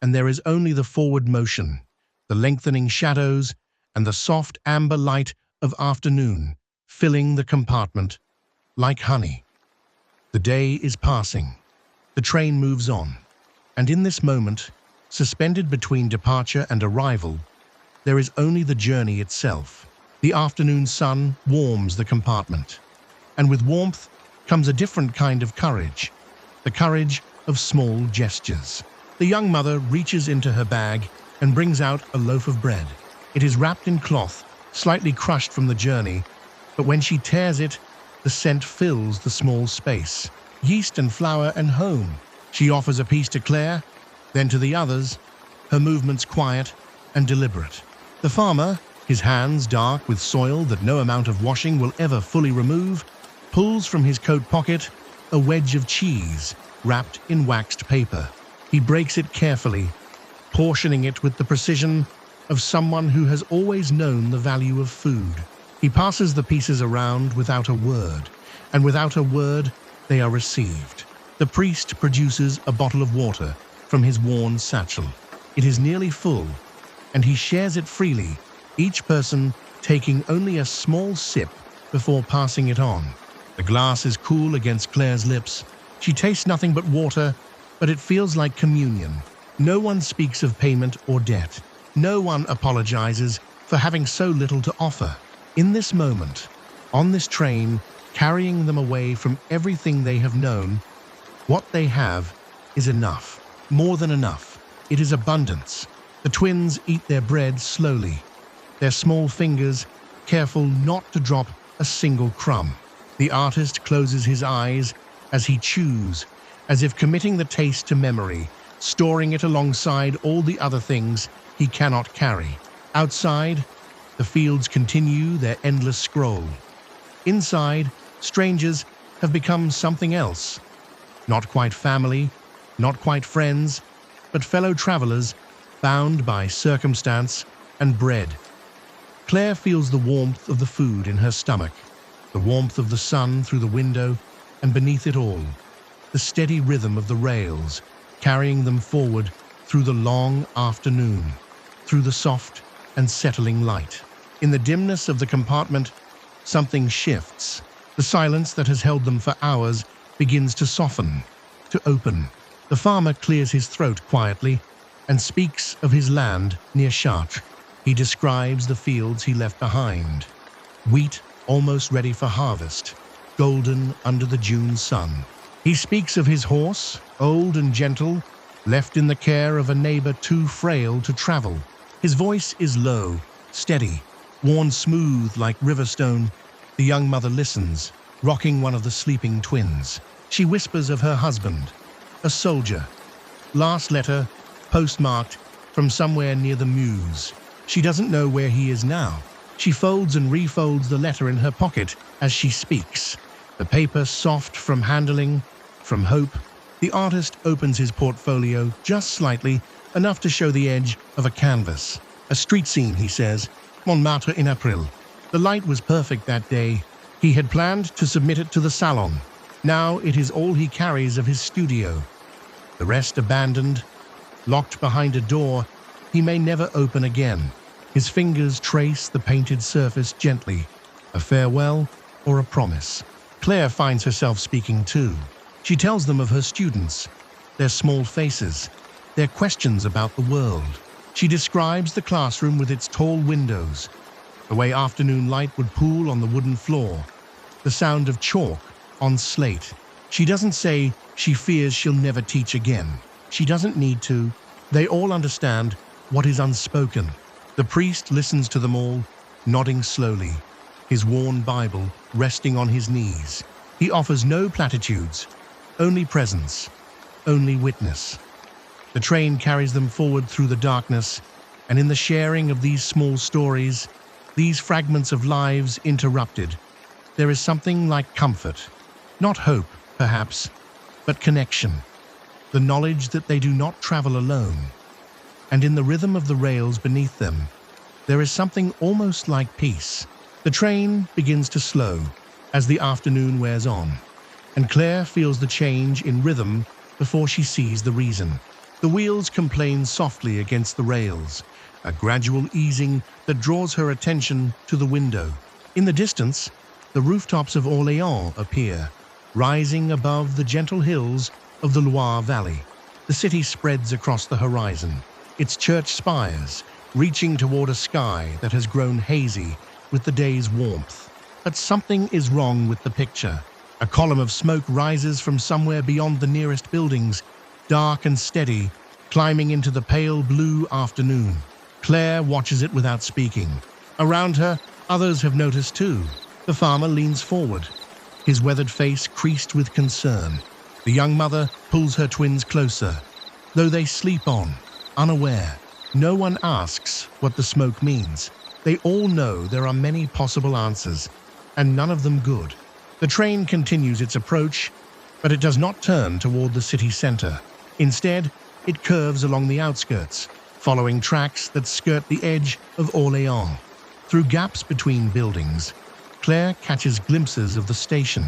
Speaker 1: and there is only the forward motion, the lengthening shadows, and the soft amber light of afternoon filling the compartment like honey. The day is passing. The train moves on, and in this moment, suspended between departure and arrival, there is only the journey itself. The afternoon sun warms the compartment, and with warmth comes a different kind of courage, the courage of small gestures. The young mother reaches into her bag and brings out a loaf of bread. It is wrapped in cloth, slightly crushed from the journey, but when she tears it, the scent fills the small space. Yeast and flour and home. She offers a piece to Claire, then to the others, her movements quiet and deliberate. The farmer, his hands dark with soil that no amount of washing will ever fully remove, pulls from his coat pocket a wedge of cheese wrapped in waxed paper. He breaks it carefully, portioning it with the precision of someone who has always known the value of food. He passes the pieces around without a word, and without a word they are received. The priest produces a bottle of water from his worn satchel. It is nearly full, and he shares it freely, each person taking only a small sip before passing it on. The glass is cool against Claire's lips. She tastes nothing but water, but it feels like communion. No one speaks of payment or debt. No one apologizes for having so little to offer. In this moment, on this train, carrying them away from everything they have known, what they have is enough. More than enough. It is abundance. The twins eat their bread slowly, their small fingers careful not to drop a single crumb. The artist closes his eyes as he chews, as if committing the taste to memory, storing it alongside all the other things he cannot carry. Outside, the fields continue their endless scroll. Inside, strangers have become something else. Not quite family, not quite friends, but fellow travelers bound by circumstance and bread. Claire feels the warmth of the food in her stomach, the warmth of the sun through the window, and beneath it all, the steady rhythm of the rails carrying them forward through the long afternoon, through the soft and settling light. In the dimness of the compartment, something shifts. The silence that has held them for hours begins to soften, to open. The farmer clears his throat quietly and speaks of his land near Chartres. He describes the fields he left behind. Wheat almost ready for harvest, golden under the June sun. He speaks of his horse, old and gentle, left in the care of a neighbor too frail to travel. His voice is low, steady, worn smooth like riverstone. The young mother listens, rocking one of the sleeping twins. She whispers of her husband, a soldier. Last letter, postmarked from somewhere near the Meuse. She doesn't know where he is now. She folds and refolds the letter in her pocket as she speaks. The paper soft from handling, from hope. The artist opens his portfolio just slightly, enough to show the edge of a canvas. A street scene, he says, Montmartre in April. The light was perfect that day. He had planned to submit it to the salon. Now it is all he carries of his studio. The rest abandoned, locked behind a door he may never open again. His fingers trace the painted surface gently, a farewell or a promise. Claire finds herself speaking too. She tells them of her students, their small faces, their questions about the world. She describes the classroom with its tall windows, the way afternoon light would pool on the wooden floor, the sound of chalk on slate. She doesn't say she fears she'll never teach again. She doesn't need to. They all understand what is unspoken. The priest listens to them all, nodding slowly, his worn Bible resting on his knees. He offers no platitudes, only presence, only witness. The train carries them forward through the darkness, and in the sharing of these small stories, these fragments of lives interrupted, there is something like comfort. Not hope, perhaps, but connection. The knowledge that they do not travel alone. And in the rhythm of the rails beneath them, there is something almost like peace. The train begins to slow as the afternoon wears on, and Claire feels the change in rhythm before she sees the reason. The wheels complain softly against the rails, a gradual easing that draws her attention to the window. In the distance, the rooftops of Orléans appear, rising above the gentle hills of the Loire Valley. The city spreads across the horizon, its church spires reaching toward a sky that has grown hazy with the day's warmth. But something is wrong with the picture. A column of smoke rises from somewhere beyond the nearest buildings, dark and steady, climbing into the pale blue afternoon. Claire watches it without speaking. Around her, others have noticed too. The farmer leans forward, his weathered face creased with concern. The young mother pulls her twins closer, though they sleep on, unaware. No one asks what the smoke means. They all know there are many possible answers, and none of them good. The train continues its approach, but it does not turn toward the city center. Instead, it curves along the outskirts, following tracks that skirt the edge of Orléans. Through gaps between buildings, Claire catches glimpses of the station.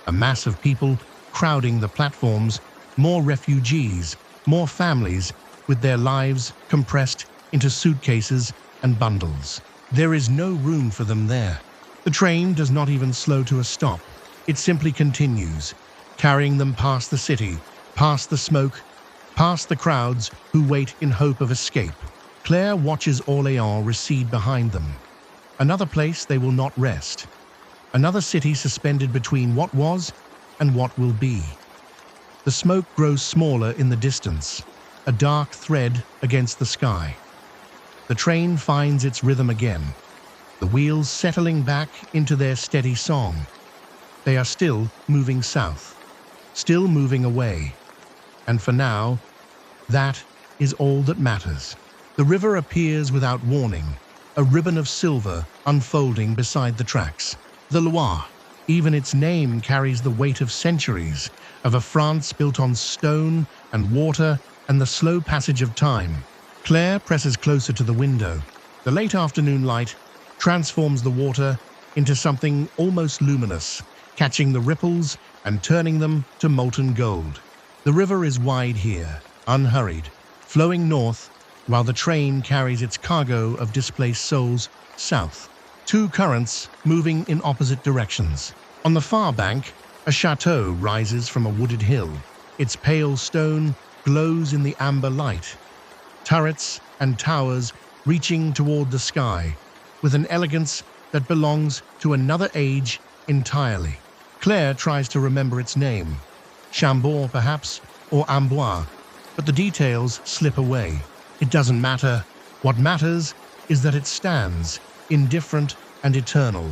Speaker 1: A mass of people crowding the platforms, more refugees, more families with their lives compressed into suitcases and bundles. There is no room for them there. The train does not even slow to a stop. It simply continues, carrying them past the city, past the smoke, past the crowds who wait in hope of escape. Claire watches Orléans recede behind them. Another place they will not rest. Another city suspended between what was and what will be. The smoke grows smaller in the distance, a dark thread against the sky. The train finds its rhythm again, the wheels settling back into their steady song. They are still moving south, still moving away. And for now, that is all that matters. The river appears without warning, a ribbon of silver unfolding beside the tracks. The Loire, even its name carries the weight of centuries, of a France built on stone and water and the slow passage of time. Claire presses closer to the window. The late afternoon light transforms the water into something almost luminous, catching the ripples and turning them to molten gold. The river is wide here, unhurried, flowing north, while the train carries its cargo of displaced souls south. Two currents moving in opposite directions. On the far bank, a chateau rises from a wooded hill. Its pale stone glows in the amber light. Turrets and towers reaching toward the sky, with an elegance that belongs to another age entirely. Claire tries to remember its name. Chambord, perhaps, or Amboise, but the details slip away. It doesn't matter. What matters is that it stands, indifferent and eternal,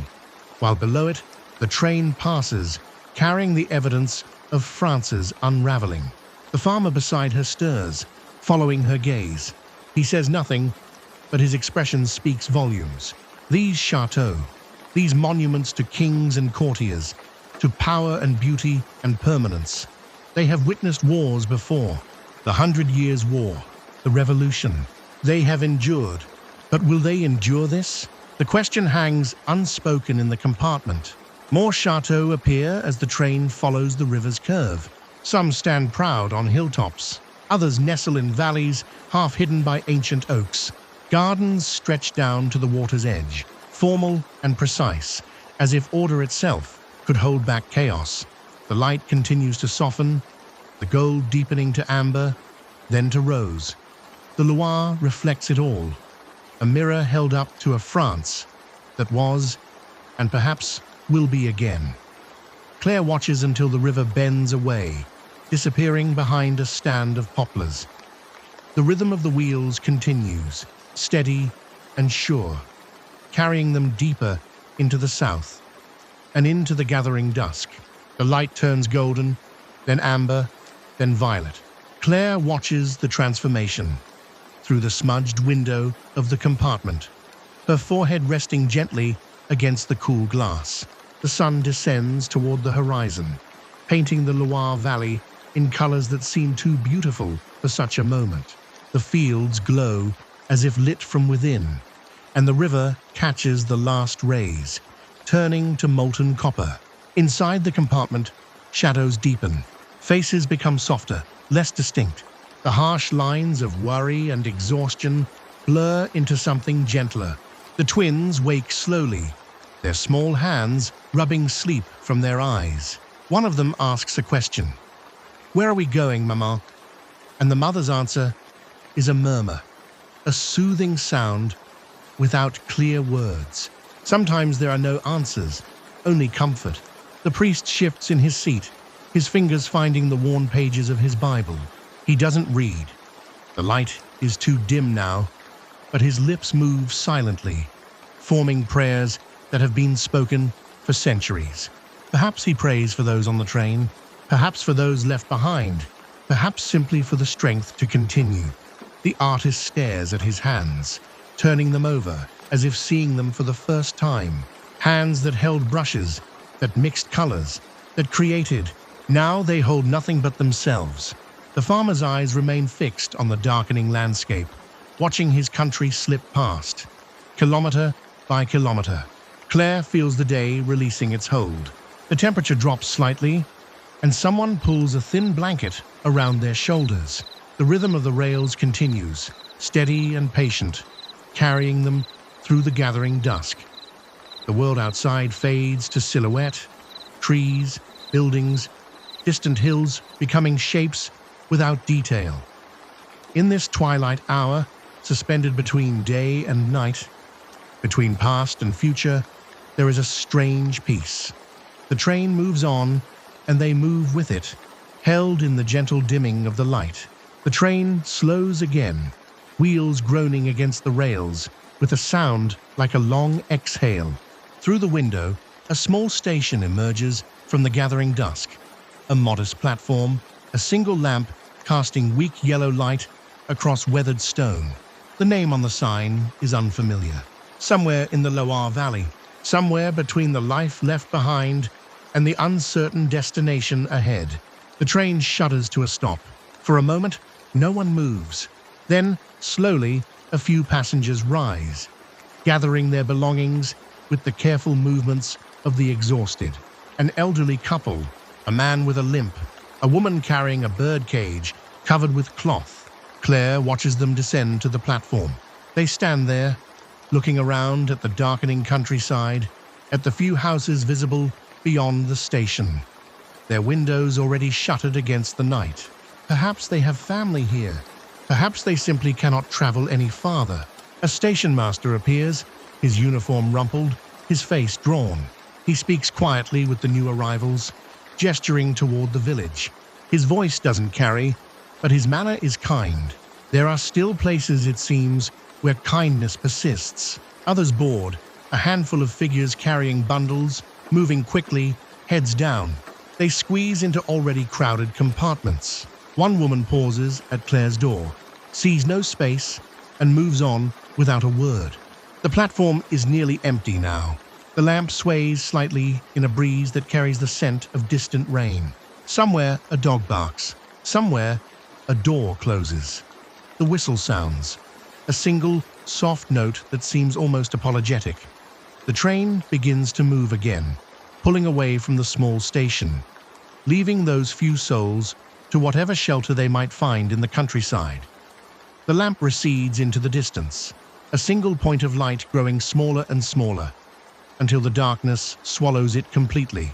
Speaker 1: while below it, the train passes, carrying the evidence of France's unraveling. The farmer beside her stirs, following her gaze. He says nothing, but his expression speaks volumes. These chateaux, these monuments to kings and courtiers, to power and beauty and permanence, they have witnessed wars before. The 100 Years' War, the Revolution. They have endured. But will they endure this? The question hangs unspoken in the compartment. More chateaux appear as the train follows the river's curve. Some stand proud on hilltops. Others nestle in valleys, half hidden by ancient oaks. Gardens stretch down to the water's edge, formal and precise, as if order itself could hold back chaos. The light continues to soften, the gold deepening to amber, then to rose. The Loire reflects it all, a mirror held up to a France that was, and perhaps will be again. Claire watches until the river bends away, disappearing behind a stand of poplars. The rhythm of the wheels continues, steady and sure, carrying them deeper into the south and into the gathering dusk. The light turns golden, then amber, then violet. Claire watches the transformation through the smudged window of the compartment, her forehead resting gently against the cool glass. The sun descends toward the horizon, painting the Loire Valley in colors that seem too beautiful for such a moment. The fields glow as if lit from within, and the river catches the last rays, turning to molten copper. Inside the compartment, shadows deepen. Faces become softer, less distinct. The harsh lines of worry and exhaustion blur into something gentler. The twins wake slowly, their small hands rubbing sleep from their eyes. One of them asks a question. "Where are we going, Maman?" And the mother's answer is a murmur, a soothing sound without clear words. Sometimes there are no answers, only comfort. The priest shifts in his seat, his fingers finding the worn pages of his Bible. He doesn't read. The light is too dim now, but his lips move silently, forming prayers that have been spoken for centuries. Perhaps he prays for those on the train, perhaps for those left behind, perhaps simply for the strength to continue. The artist stares at his hands, turning them over as if seeing them for the first time. Hands that held brushes, that mixed colors, that created. Now they hold nothing but themselves. The farmer's eyes remain fixed on the darkening landscape, watching his country slip past, kilometer by kilometer. Claire feels the day releasing its hold. The temperature drops slightly, and someone pulls a thin blanket around their shoulders. The rhythm of the rails continues, steady and patient, carrying them through the gathering dusk. The world outside fades to silhouette, trees, buildings, distant hills becoming shapes without detail. In this twilight hour, suspended between day and night, between past and future, there is a strange peace. The train moves on, and they move with it, held in the gentle dimming of the light. The train slows again, wheels groaning against the rails, with a sound like a long exhale. Through the window, a small station emerges from the gathering dusk. A modest platform, a single lamp casting weak yellow light across weathered stone. The name on the sign is unfamiliar. Somewhere in the Loire Valley, somewhere between the life left behind and the uncertain destination ahead. The train shudders to a stop. For a moment, no one moves. Then, slowly, a few passengers rise, gathering their belongings with the careful movements of the exhausted. An elderly couple, a man with a limp, a woman carrying a bird cage covered with cloth. Claire watches them descend to the platform. They stand there, looking around at the darkening countryside, at the few houses visible beyond the station, their windows already shuttered against the night. Perhaps they have family here. Perhaps they simply cannot travel any farther. A station master appears, his uniform rumpled, his face drawn. He speaks quietly with the new arrivals, gesturing toward the village. His voice doesn't carry, but his manner is kind. There are still places, it seems, where kindness persists. Others board, a handful of figures carrying bundles, moving quickly, heads down. They squeeze into already crowded compartments. One woman pauses at Claire's door, sees no space, and moves on without a word. The platform is nearly empty now. The lamp sways slightly in a breeze that carries the scent of distant rain. Somewhere a dog barks. Somewhere a door closes. The whistle sounds, a single, soft note that seems almost apologetic. The train begins to move again, pulling away from the small station, leaving those few souls to whatever shelter they might find in the countryside. The lamp recedes into the distance, a single point of light growing smaller and smaller, until the darkness swallows it completely,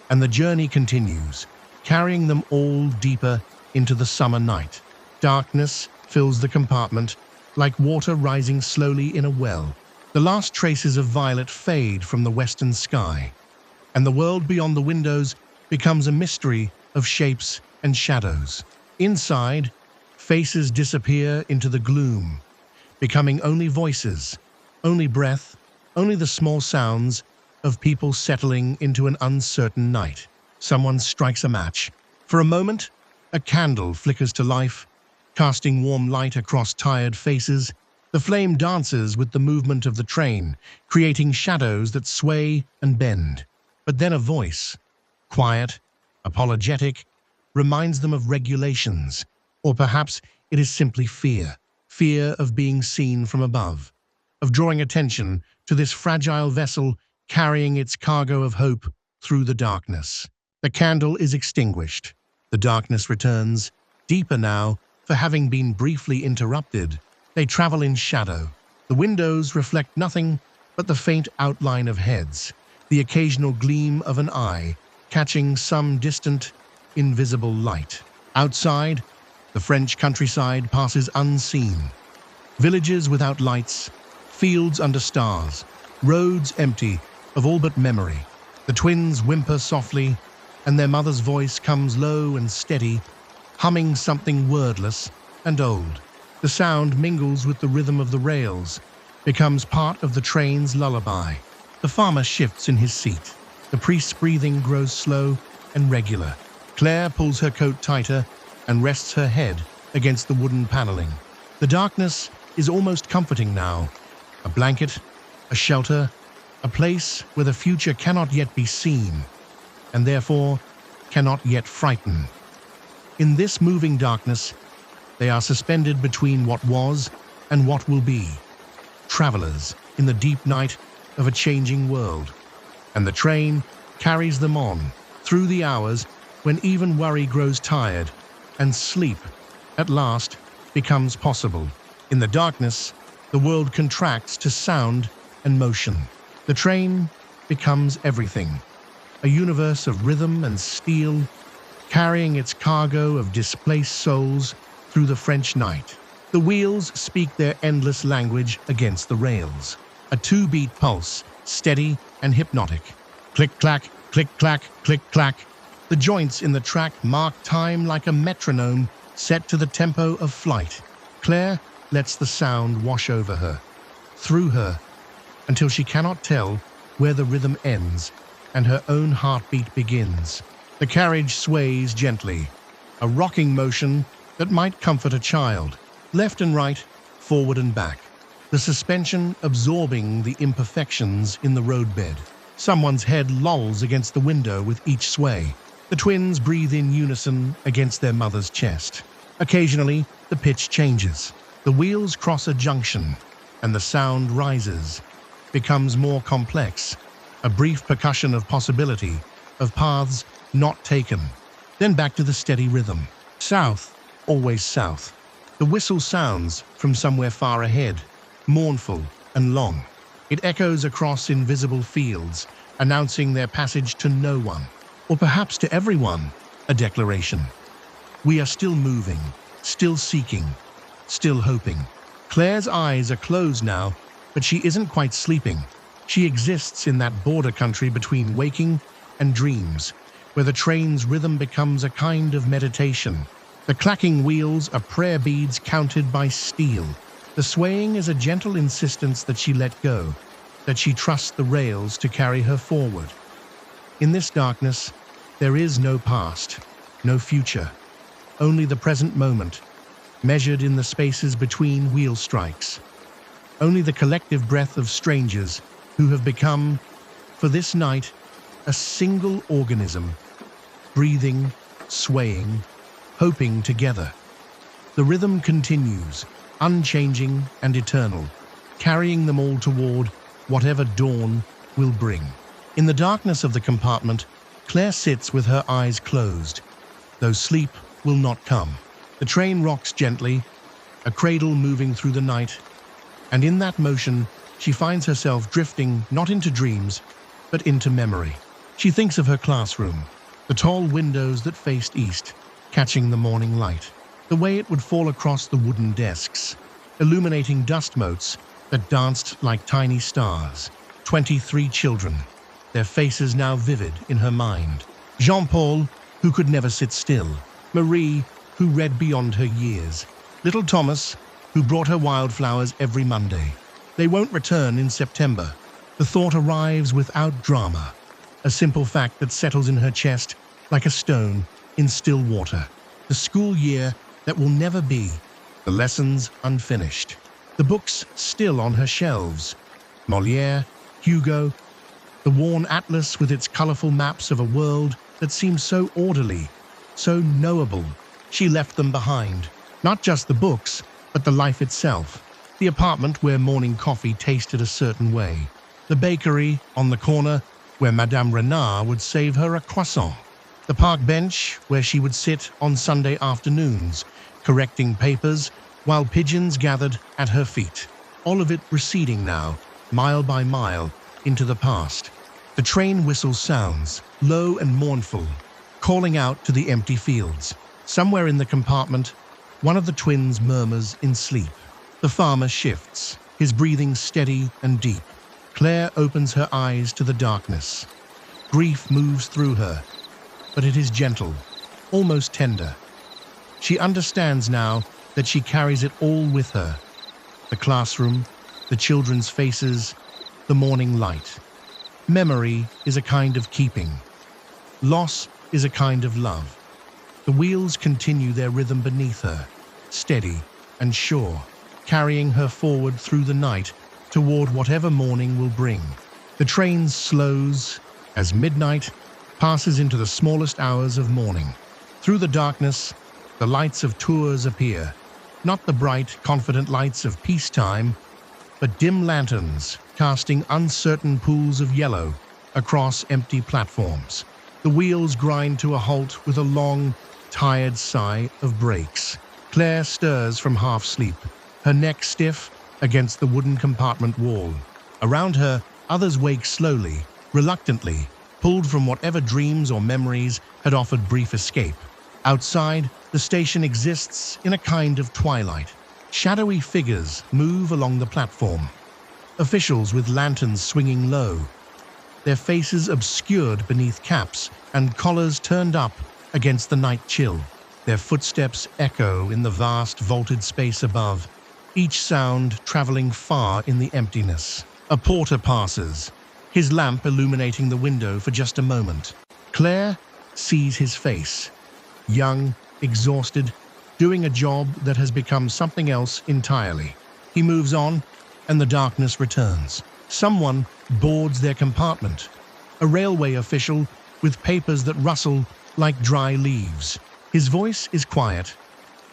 Speaker 1: and the journey continues, carrying them all deeper into the summer night. Darkness fills the compartment, like water rising slowly in a well. The last traces of violet fade from the western sky, and the world beyond the windows becomes a mystery of shapes and shadows. Inside, faces disappear into the gloom, becoming only voices, only breath, only the small sounds of people settling into an uncertain night. Someone strikes a match. For a moment, a candle flickers to life, casting warm light across tired faces. The flame dances with the movement of the train, creating shadows that sway and bend. But then a voice, quiet, apologetic, reminds them of regulations, or perhaps it is simply fear. Fear of being seen from above, of drawing attention to this fragile vessel carrying its cargo of hope through the darkness. The candle is extinguished. The darkness returns, deeper now for having been briefly interrupted. They travel in shadow. The windows reflect nothing but the faint outline of heads, the occasional gleam of an eye, catching some distant, invisible light. Outside, the French countryside passes unseen. Villages without lights, fields under stars, roads empty of all but memory. The twins whimper softly, and their mother's voice comes low and steady, humming something wordless and old. The sound mingles with the rhythm of the rails, becomes part of the train's lullaby. The farmer shifts in his seat. The priest's breathing grows slow and regular. Claire pulls her coat tighter and rests her head against the wooden paneling. The darkness is almost comforting now. A blanket, a shelter, a place where the future cannot yet be seen, and therefore cannot yet frighten. In this moving darkness, they are suspended between what was and what will be, travelers in the deep night of a changing world. And the train carries them on through the hours when even worry grows tired and sleep, at last, becomes possible. In the darkness, the world contracts to sound and motion. The train becomes everything, a universe of rhythm and steel, carrying its cargo of displaced souls through the French night. The wheels speak their endless language against the rails, a two-beat pulse, steady and hypnotic. Click-clack, click-clack, click-clack. The joints in the track mark time like a metronome set to the tempo of flight. Claire lets the sound wash over her, through her, until she cannot tell where the rhythm ends and her own heartbeat begins. The carriage sways gently, a rocking motion that might comfort a child, left and right, forward and back, the suspension absorbing the imperfections in the roadbed. Someone's head lolls against the window with each sway. The twins breathe in unison against their mother's chest. Occasionally, the pitch changes. The wheels cross a junction, and the sound rises, becomes more complex, a brief percussion of possibility, of paths not taken. Then back to the steady rhythm. South, always south. The whistle sounds from somewhere far ahead, mournful and long. It echoes across invisible fields, announcing their passage to no one, or perhaps to everyone, a declaration. We are still moving, still seeking, still hoping. Claire's eyes are closed now, but she isn't quite sleeping. She exists in that border country between waking and dreams, where the train's rhythm becomes a kind of meditation. The clacking wheels are prayer beads counted by steel. The swaying is a gentle insistence that she let go, that she trusts the rails to carry her forward. In this darkness, there is no past, no future, only the present moment, measured in the spaces between wheel strikes. Only the collective breath of strangers who have become, for this night, a single organism, breathing, swaying, hoping together. The rhythm continues, unchanging and eternal, carrying them all toward whatever dawn will bring. In the darkness of the compartment, Claire sits with her eyes closed, though sleep will not come. The train rocks gently, a cradle moving through the night, and in that motion, she finds herself drifting not into dreams, but into memory. She thinks of her classroom, the tall windows that faced east, catching the morning light, the way it would fall across the wooden desks, illuminating dust motes that danced like tiny stars. 23 children, their faces now vivid in her mind. Jean-Paul, who could never sit still. Marie, who read beyond her years. Little Thomas, who brought her wildflowers every Monday. They won't return in September. The thought arrives without drama, a simple fact that settles in her chest like a stone in still water. The school year that will never be, the lessons unfinished, the books still on her shelves. Molière, Hugo, the worn atlas with its colorful maps of a world that seems so orderly, so knowable. She left them behind. Not just the books, but the life itself. The apartment where morning coffee tasted a certain way. The bakery on the corner where Madame Renard would save her a croissant. The park bench where she would sit on Sunday afternoons, correcting papers while pigeons gathered at her feet. All of it receding now, mile by mile, into the past. The train whistle sounds, low and mournful, calling out to the empty fields. Somewhere in the compartment, one of the twins murmurs in sleep. The farmer shifts, his breathing steady and deep. Claire opens her eyes to the darkness. Grief moves through her, but it is gentle, almost tender. She understands now that she carries it all with her. The classroom, the children's faces, the morning light. Memory is a kind of keeping. Loss is a kind of love. The The wheels continue their rhythm beneath her, steady and sure, carrying her forward through the night toward whatever morning will bring. The train slows as midnight passes into the smallest hours of morning. Through the darkness, the lights of Tours appear, not the bright, confident lights of peacetime, but dim lanterns casting uncertain pools of yellow across empty platforms. The wheels grind to a halt with a long, tired sigh of brakes. Claire stirs from half-sleep, her neck stiff against the wooden compartment wall. Around her, others wake slowly, reluctantly, pulled from whatever dreams or memories had offered brief escape. Outside, the station exists in a kind of twilight. Shadowy figures move along the platform. Officials with lanterns swinging low, their faces obscured beneath caps and collars turned up against the night chill. Their footsteps echo in the vast vaulted space above, each sound traveling far in the emptiness. A porter passes, his lamp illuminating the window for just a moment. Claire sees his face, young, exhausted, doing a job that has become something else entirely. He moves on, and the darkness returns. Someone boards their compartment, a railway official with papers that rustle like dry leaves. His voice is quiet,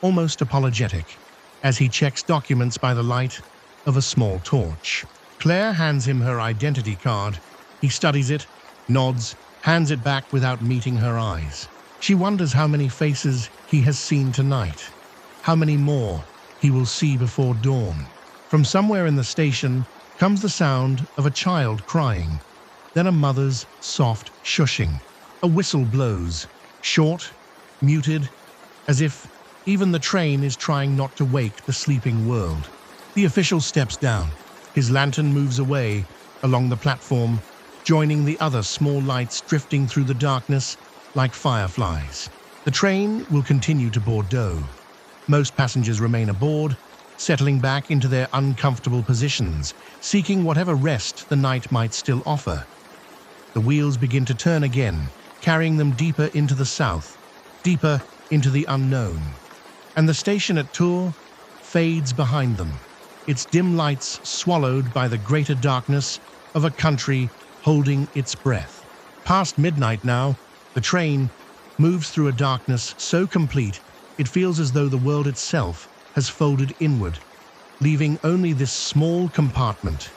Speaker 1: almost apologetic, as he checks documents by the light of a small torch. Claire hands him her identity card. He studies it, nods, hands it back without meeting her eyes. She wonders how many faces he has seen tonight, how many more he will see before dawn. From somewhere in the station comes the sound of a child crying, then a mother's soft shushing. A whistle blows, short, muted, as if even the train is trying not to wake the sleeping world. The official steps down. His lantern moves away along the platform, joining the other small lights drifting through the darkness like fireflies. The train will continue to Bordeaux. Most passengers remain aboard, settling back into their uncomfortable positions, seeking whatever rest the night might still offer. The wheels begin to turn again, carrying them deeper into the south, deeper into the unknown. And the station at Tours fades behind them, its dim lights swallowed by the greater darkness of a country holding its breath. Past midnight now, the train moves through a darkness so complete it feels as though the world itself has folded inward, leaving only this small compartment,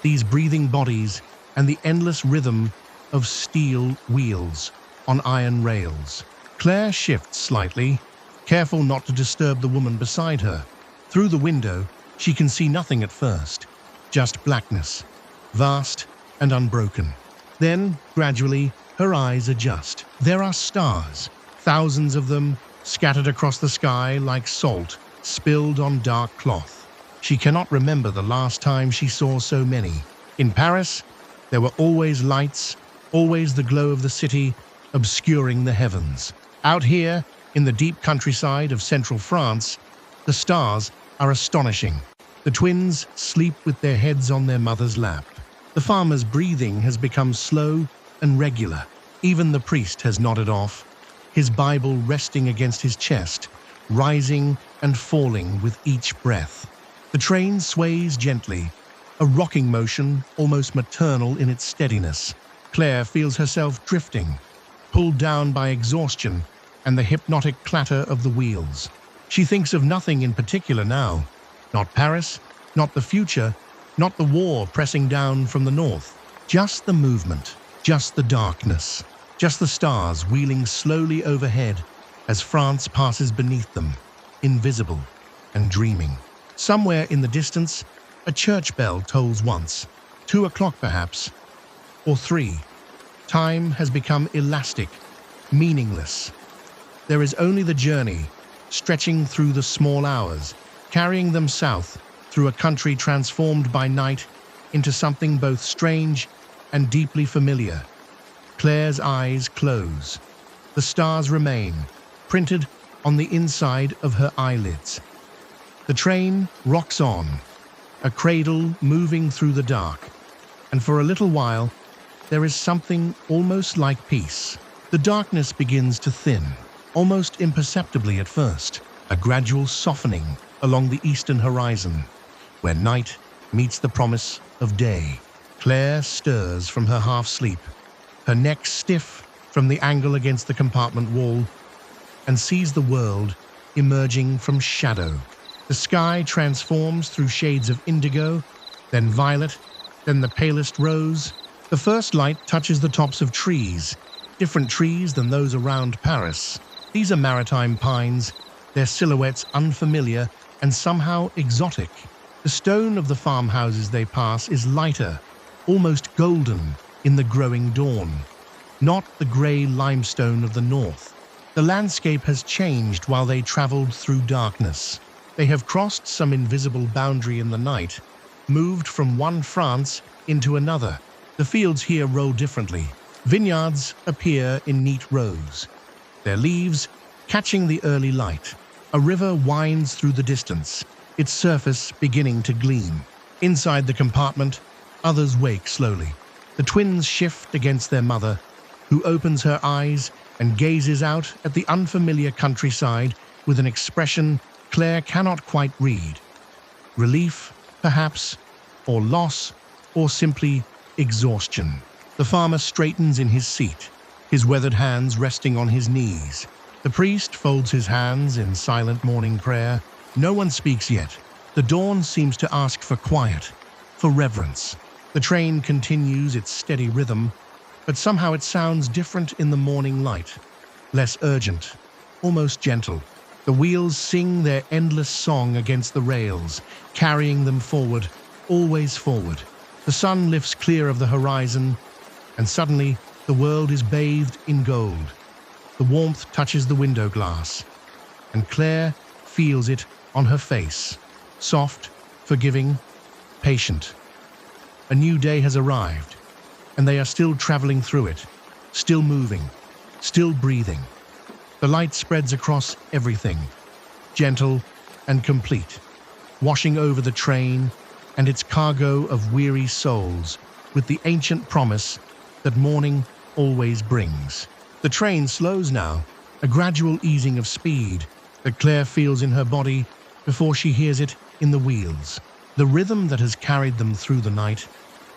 Speaker 1: these breathing bodies, and the endless rhythm of steel wheels on iron rails. Claire shifts slightly, careful not to disturb the woman beside her. Through the window, she can see nothing at first, just blackness, vast and unbroken. Then, gradually, her eyes adjust. There are stars, thousands of them, scattered across the sky like salt spilled on dark cloth. She cannot remember the last time she saw so many. In Paris, there were always lights, always the glow of the city obscuring the heavens. Out here, in the deep countryside of central France, the stars are astonishing. The twins sleep with their heads on their mother's lap. The farmer's breathing has become slow and regular. Even the priest has nodded off, his Bible resting against his chest, rising and falling with each breath. The train sways gently, a rocking motion almost maternal in its steadiness. Claire feels herself drifting, pulled down by exhaustion and the hypnotic clatter of the wheels. She thinks of nothing in particular now. Not Paris, not the future, not the war pressing down from the north. Just the movement, just the darkness, just the stars wheeling slowly overhead as France passes beneath them, invisible and dreaming. Somewhere in the distance, a church bell tolls once, 2 o'clock perhaps, or 3. Time has become elastic, meaningless. There is only the journey, stretching through the small hours, carrying them south through a country transformed by night into something both strange and deeply familiar. Claire's eyes close. The stars remain, printed on the inside of her eyelids. The train rocks on, a cradle moving through the dark, and for a little while, there is something almost like peace. The darkness begins to thin. almost imperceptibly at first, a gradual softening along the eastern horizon, where night meets the promise of day. Claire stirs from her half-sleep, her neck stiff from the angle against the compartment wall, and sees the world emerging from shadow. The sky transforms through shades of indigo, then violet, then the palest rose. The first light touches the tops of trees, different trees than those around Paris. These are maritime pines, their silhouettes unfamiliar and somehow exotic. The stone of the farmhouses they pass is lighter, almost golden in the growing dawn, not the grey limestone of the north. The landscape has changed while they traveled through darkness. They have crossed some invisible boundary in the night, moved from one France into another. The fields here roll differently. Vineyards appear in neat rows, their leaves catching the early light. A river winds through the distance, its surface beginning to gleam. Inside the compartment, others wake slowly. The twins shift against their mother, who opens her eyes and gazes out at the unfamiliar countryside with an expression Claire cannot quite read. Relief, perhaps, or loss, or simply exhaustion. The farmer straightens in his seat, his weathered hands resting on his knees. The priest folds his hands in silent morning prayer. No one speaks yet. The dawn seems to ask for quiet, for reverence. The train continues its steady rhythm, but somehow it sounds different in the morning light, less urgent, almost gentle. The wheels sing their endless song against the rails, carrying them forward, always forward. The sun lifts clear of the horizon, and suddenly the world is bathed in gold. The warmth touches the window glass, and Claire feels it on her face, soft, forgiving, patient. A new day has arrived, and they are still traveling through it, still moving, still breathing. The light spreads across everything, gentle and complete, washing over the train and its cargo of weary souls with the ancient promise that morning always brings. The train slows now, a gradual easing of speed that Claire feels in her body before she hears it in the wheels. The rhythm that has carried them through the night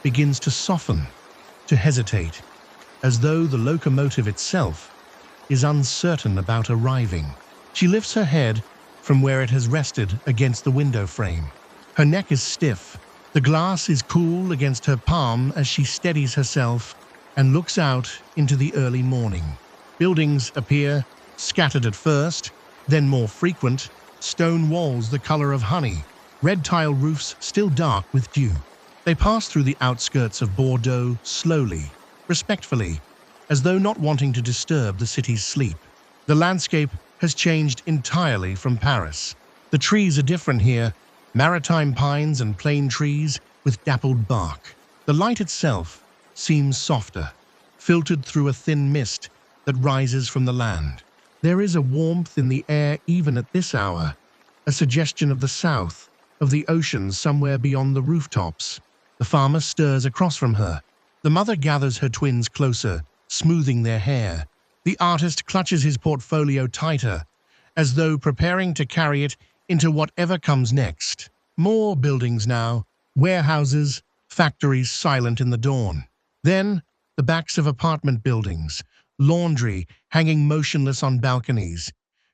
Speaker 1: begins to soften, to hesitate, as though the locomotive itself is uncertain about arriving. She lifts her head from where it has rested against the window frame. Her neck is stiff. The glass is cool against her palm as she steadies herself and looks out into the early morning. Buildings appear, scattered at first, then more frequent, stone walls the color of honey, red tile roofs still dark with dew. They pass through the outskirts of Bordeaux slowly, respectfully, as though not wanting to disturb the city's sleep. The landscape has changed entirely from Paris. The trees are different here, maritime pines and plane trees with dappled bark. The light itself seems softer, filtered through a thin mist that rises from the land. There is a warmth in the air even at this hour, a suggestion of the south, of the ocean somewhere beyond the rooftops. The farmer stirs across from her. The mother gathers her twins closer, smoothing their hair. The artist clutches his portfolio tighter, as though preparing to carry it into whatever comes next. More buildings now, warehouses, factories silent in the dawn. Then, the backs of apartment buildings, laundry hanging motionless on balconies,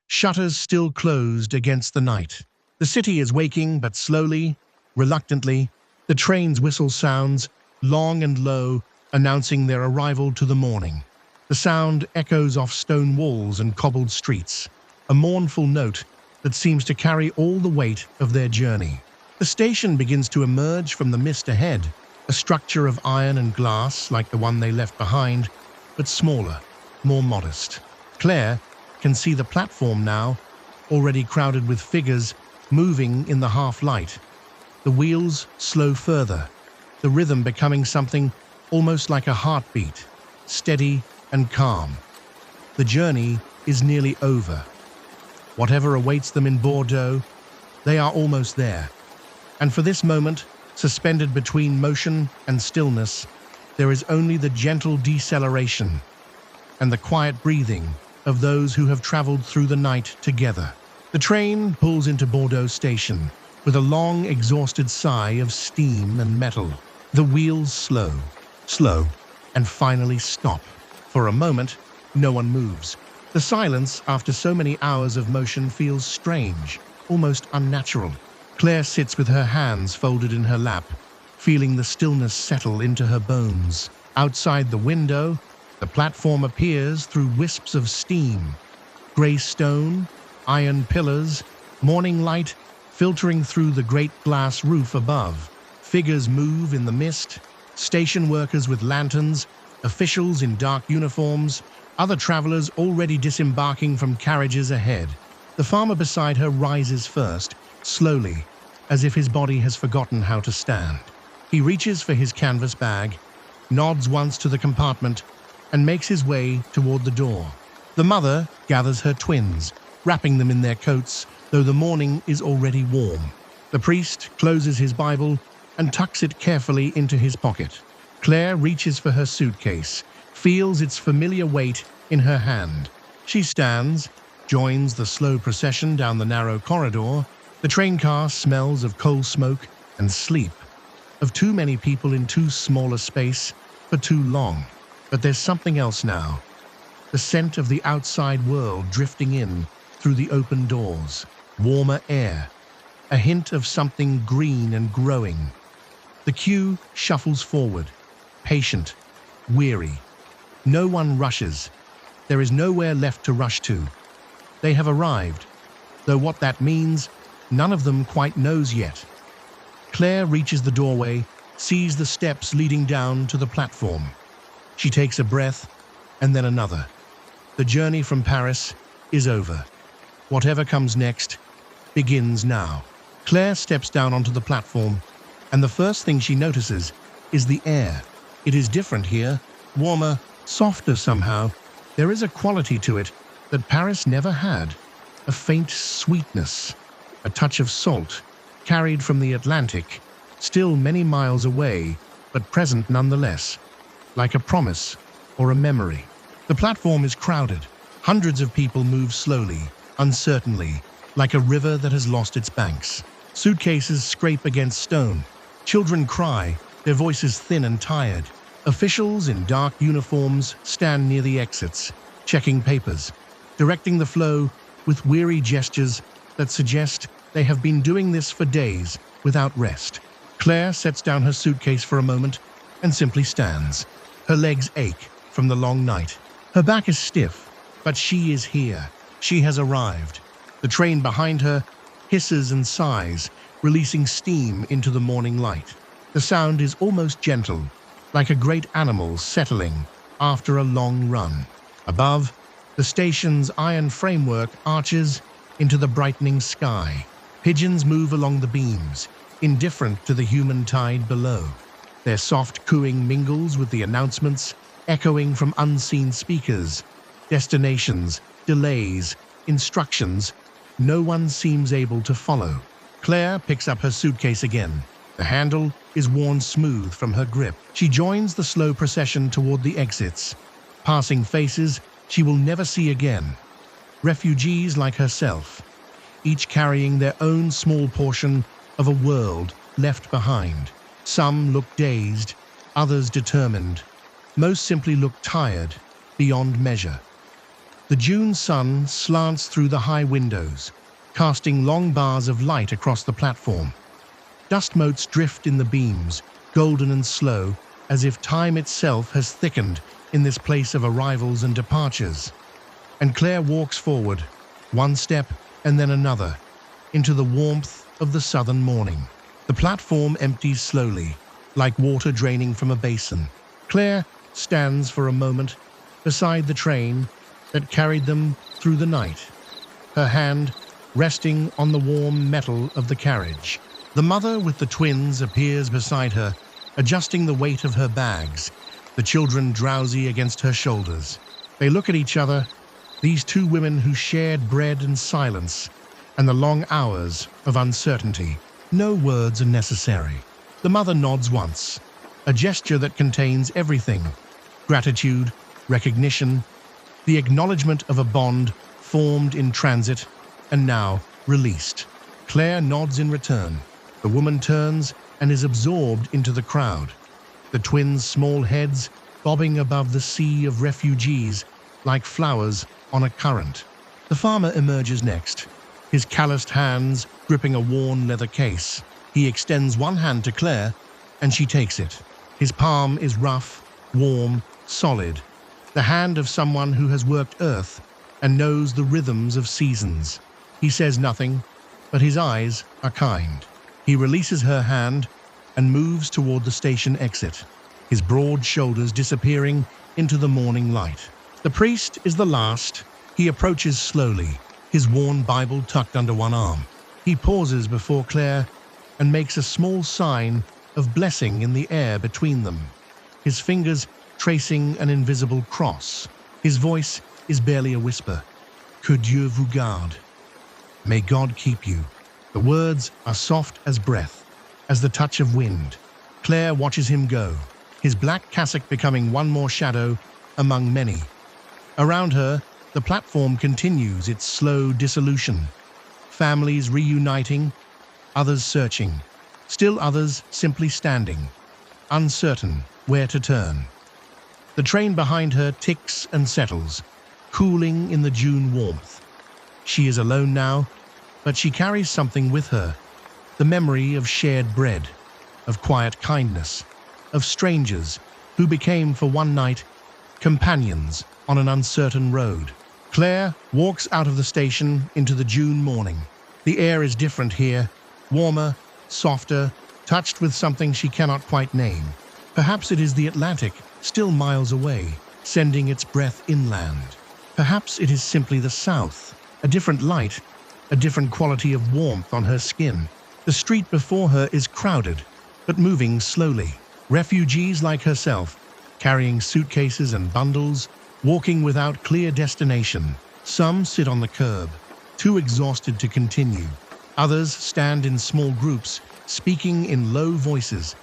Speaker 1: shutters still closed against the night. The city is waking, but slowly, reluctantly. The train's whistle sounds, long and low, announcing their arrival to the morning. The sound echoes off stone walls and cobbled streets, a mournful note that seems to carry all the weight of their journey. The station begins to emerge from the mist ahead, a structure of iron and glass like the one they left behind, but smaller, more modest. Claire can see the platform now, already crowded with figures moving in the half-light. The wheels slow further, the rhythm becoming something almost like a heartbeat, steady and calm. The journey is nearly over. Whatever awaits them in Bordeaux, they are almost there. And for this moment, suspended between motion and stillness, there is only the gentle deceleration and the quiet breathing of those who have traveled through the night together. The train pulls into Bordeaux station with a long, exhausted sigh of steam and metal. The wheels slow, and finally stop. For a moment, no one moves. The silence, after so many hours of motion, feels strange, almost unnatural. Claire sits with her hands folded in her lap, feeling the stillness settle into her bones. Outside the window, the platform appears through wisps of steam. Grey stone, iron pillars, morning light filtering through the great glass roof above. Figures move in the mist, station workers with lanterns, officials in dark uniforms, other travelers already disembarking from carriages ahead. The farmer beside her rises first, slowly, as if his body has forgotten how to stand. He reaches for his canvas bag, nods once to the compartment, and makes his way toward the door. The mother gathers her twins, wrapping them in their coats, though the morning is already warm. The priest closes his Bible and tucks it carefully into his pocket. Claire reaches for her suitcase, feels its familiar weight in her hand. She stands, joins the slow procession down the narrow corridor. The train car smells of coal smoke and sleep, of too many people in too small a space for too long. But there's something else now. The scent of the outside world drifting in through the open doors. Warmer air. A hint of something green and growing. The queue shuffles forward, patient, weary. No one rushes. There is nowhere left to rush to. They have arrived, though what that means, none of them quite knows yet. Claire reaches the doorway, sees the steps leading down to the platform. She takes a breath, and then another. The journey from Paris is over. Whatever comes next begins now. Claire steps down onto the platform, and the first thing she notices is the air. It is different here, warmer, softer somehow. There is a quality to it that Paris never had, a faint sweetness, a touch of salt, carried from the Atlantic, still many miles away, but present nonetheless, like a promise or a memory. The platform is crowded. Hundreds of people move slowly, uncertainly, like a river that has lost its banks. Suitcases scrape against stone. Children cry, their voices thin and tired. Officials in dark uniforms stand near the exits, checking papers, directing the flow with weary gestures that suggest they have been doing this for days without rest. Claire sets down her suitcase for a moment and simply stands. Her legs ache from the long night. Her back is stiff, but she is here. She has arrived. The train behind her hisses and sighs, releasing steam into the morning light. The sound is almost gentle, like a great animal settling after a long run. Above, the station's iron framework arches into the brightening sky. Pigeons move along the beams, indifferent to the human tide below. Their soft cooing mingles with the announcements, echoing from unseen speakers. Destinations, delays, instructions. No one seems able to follow. Claire picks up her suitcase again. The handle is worn smooth from her grip. She joins the slow procession toward the exits, passing faces she will never see again. Refugees like herself, each carrying their own small portion of a world left behind. Some look dazed, others determined. Most simply look tired, beyond measure. The June sun slants through the high windows, casting long bars of light across the platform. Dust motes drift in the beams, golden and slow, as if time itself has thickened in this place of arrivals and departures. And Claire walks forward, one step and then another, into the warmth of the southern morning. The platform empties slowly, like water draining from a basin. Claire stands for a moment beside the train that carried them through the night, her hand resting on the warm metal of the carriage. The mother with the twins appears beside her, adjusting the weight of her bags, the children drowsy against her shoulders. They look at each other, these two women who shared bread and silence, and the long hours of uncertainty. No words are necessary. The mother nods once, a gesture that contains everything: gratitude, recognition, the acknowledgement of a bond formed in transit and now released. Claire nods in return. The woman turns and is absorbed into the crowd, the twins' small heads bobbing above the sea of refugees like flowers on a current. The farmer emerges next, his calloused hands gripping a worn leather case. He extends one hand to Claire, and she takes it. His palm is rough, warm, solid, the hand of someone who has worked earth and knows the rhythms of seasons. He says nothing, but his eyes are kind. He releases her hand and moves toward the station exit, his broad shoulders disappearing into the morning light. The priest is the last. He approaches slowly, his worn Bible tucked under one arm. He pauses before Claire and makes a small sign of blessing in the air between them, his fingers tracing an invisible cross. His voice is barely a whisper. Que Dieu vous garde. May God keep you. The words are soft as breath, as the touch of wind. Claire watches him go, his black cassock becoming one more shadow among many. Around her, the platform continues its slow dissolution. Families reuniting, others searching, still others simply standing, uncertain where to turn. The train behind her ticks and settles, cooling in the June warmth. She is alone now, but she carries something with her, the memory of shared bread, of quiet kindness, of strangers who became for one night companions on an uncertain road. Claire walks out of the station into the June morning. The air is different here, warmer, softer, touched with something she cannot quite name. Perhaps it is the Atlantic, still miles away, sending its breath inland. Perhaps it is simply the South, a different light, a different quality of warmth on her skin. The street before her is crowded, but moving slowly. Refugees like herself, carrying suitcases and bundles, walking without clear destination. Some sit on the curb, too exhausted to continue. Others stand in small groups, speaking in low voices,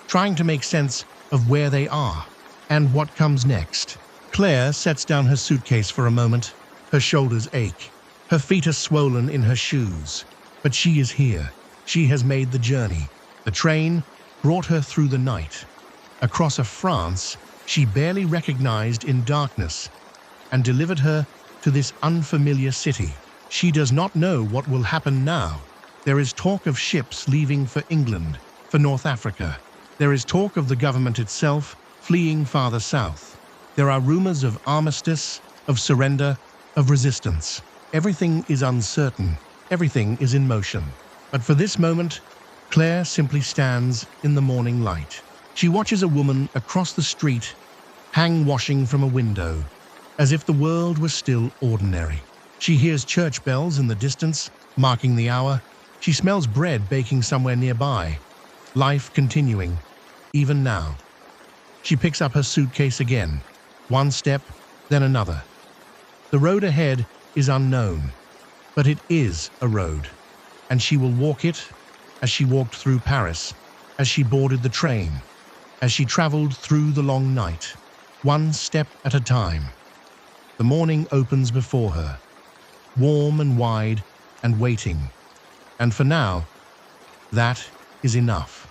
Speaker 1: trying to make sense of where they are and what comes next. Claire sets down her suitcase for a moment. Her shoulders ache. Her feet are swollen in her shoes. But she is here. She has made the journey. The train brought her through the night, across a France she barely recognized in darkness, and delivered her to this unfamiliar city. She does not know what will happen now. There is talk of ships leaving for England, for North Africa. There is talk of the government itself fleeing farther south. There are rumors of armistice, of surrender, of resistance. Everything is uncertain. Everything is in motion. But for this moment, Claire simply stands in the morning light. She watches a woman across the street hang washing from a window, as if the world was still ordinary. She hears church bells in the distance, marking the hour. She smells bread baking somewhere nearby. Life continuing, even now. She picks up her suitcase again, one step, then another. The road ahead is unknown, but it is a road, and she will walk it as she walked through Paris, as she boarded the train, as she traveled through the long night, one step at a time. The morning opens before her, warm and wide and waiting. And for now, that is enough.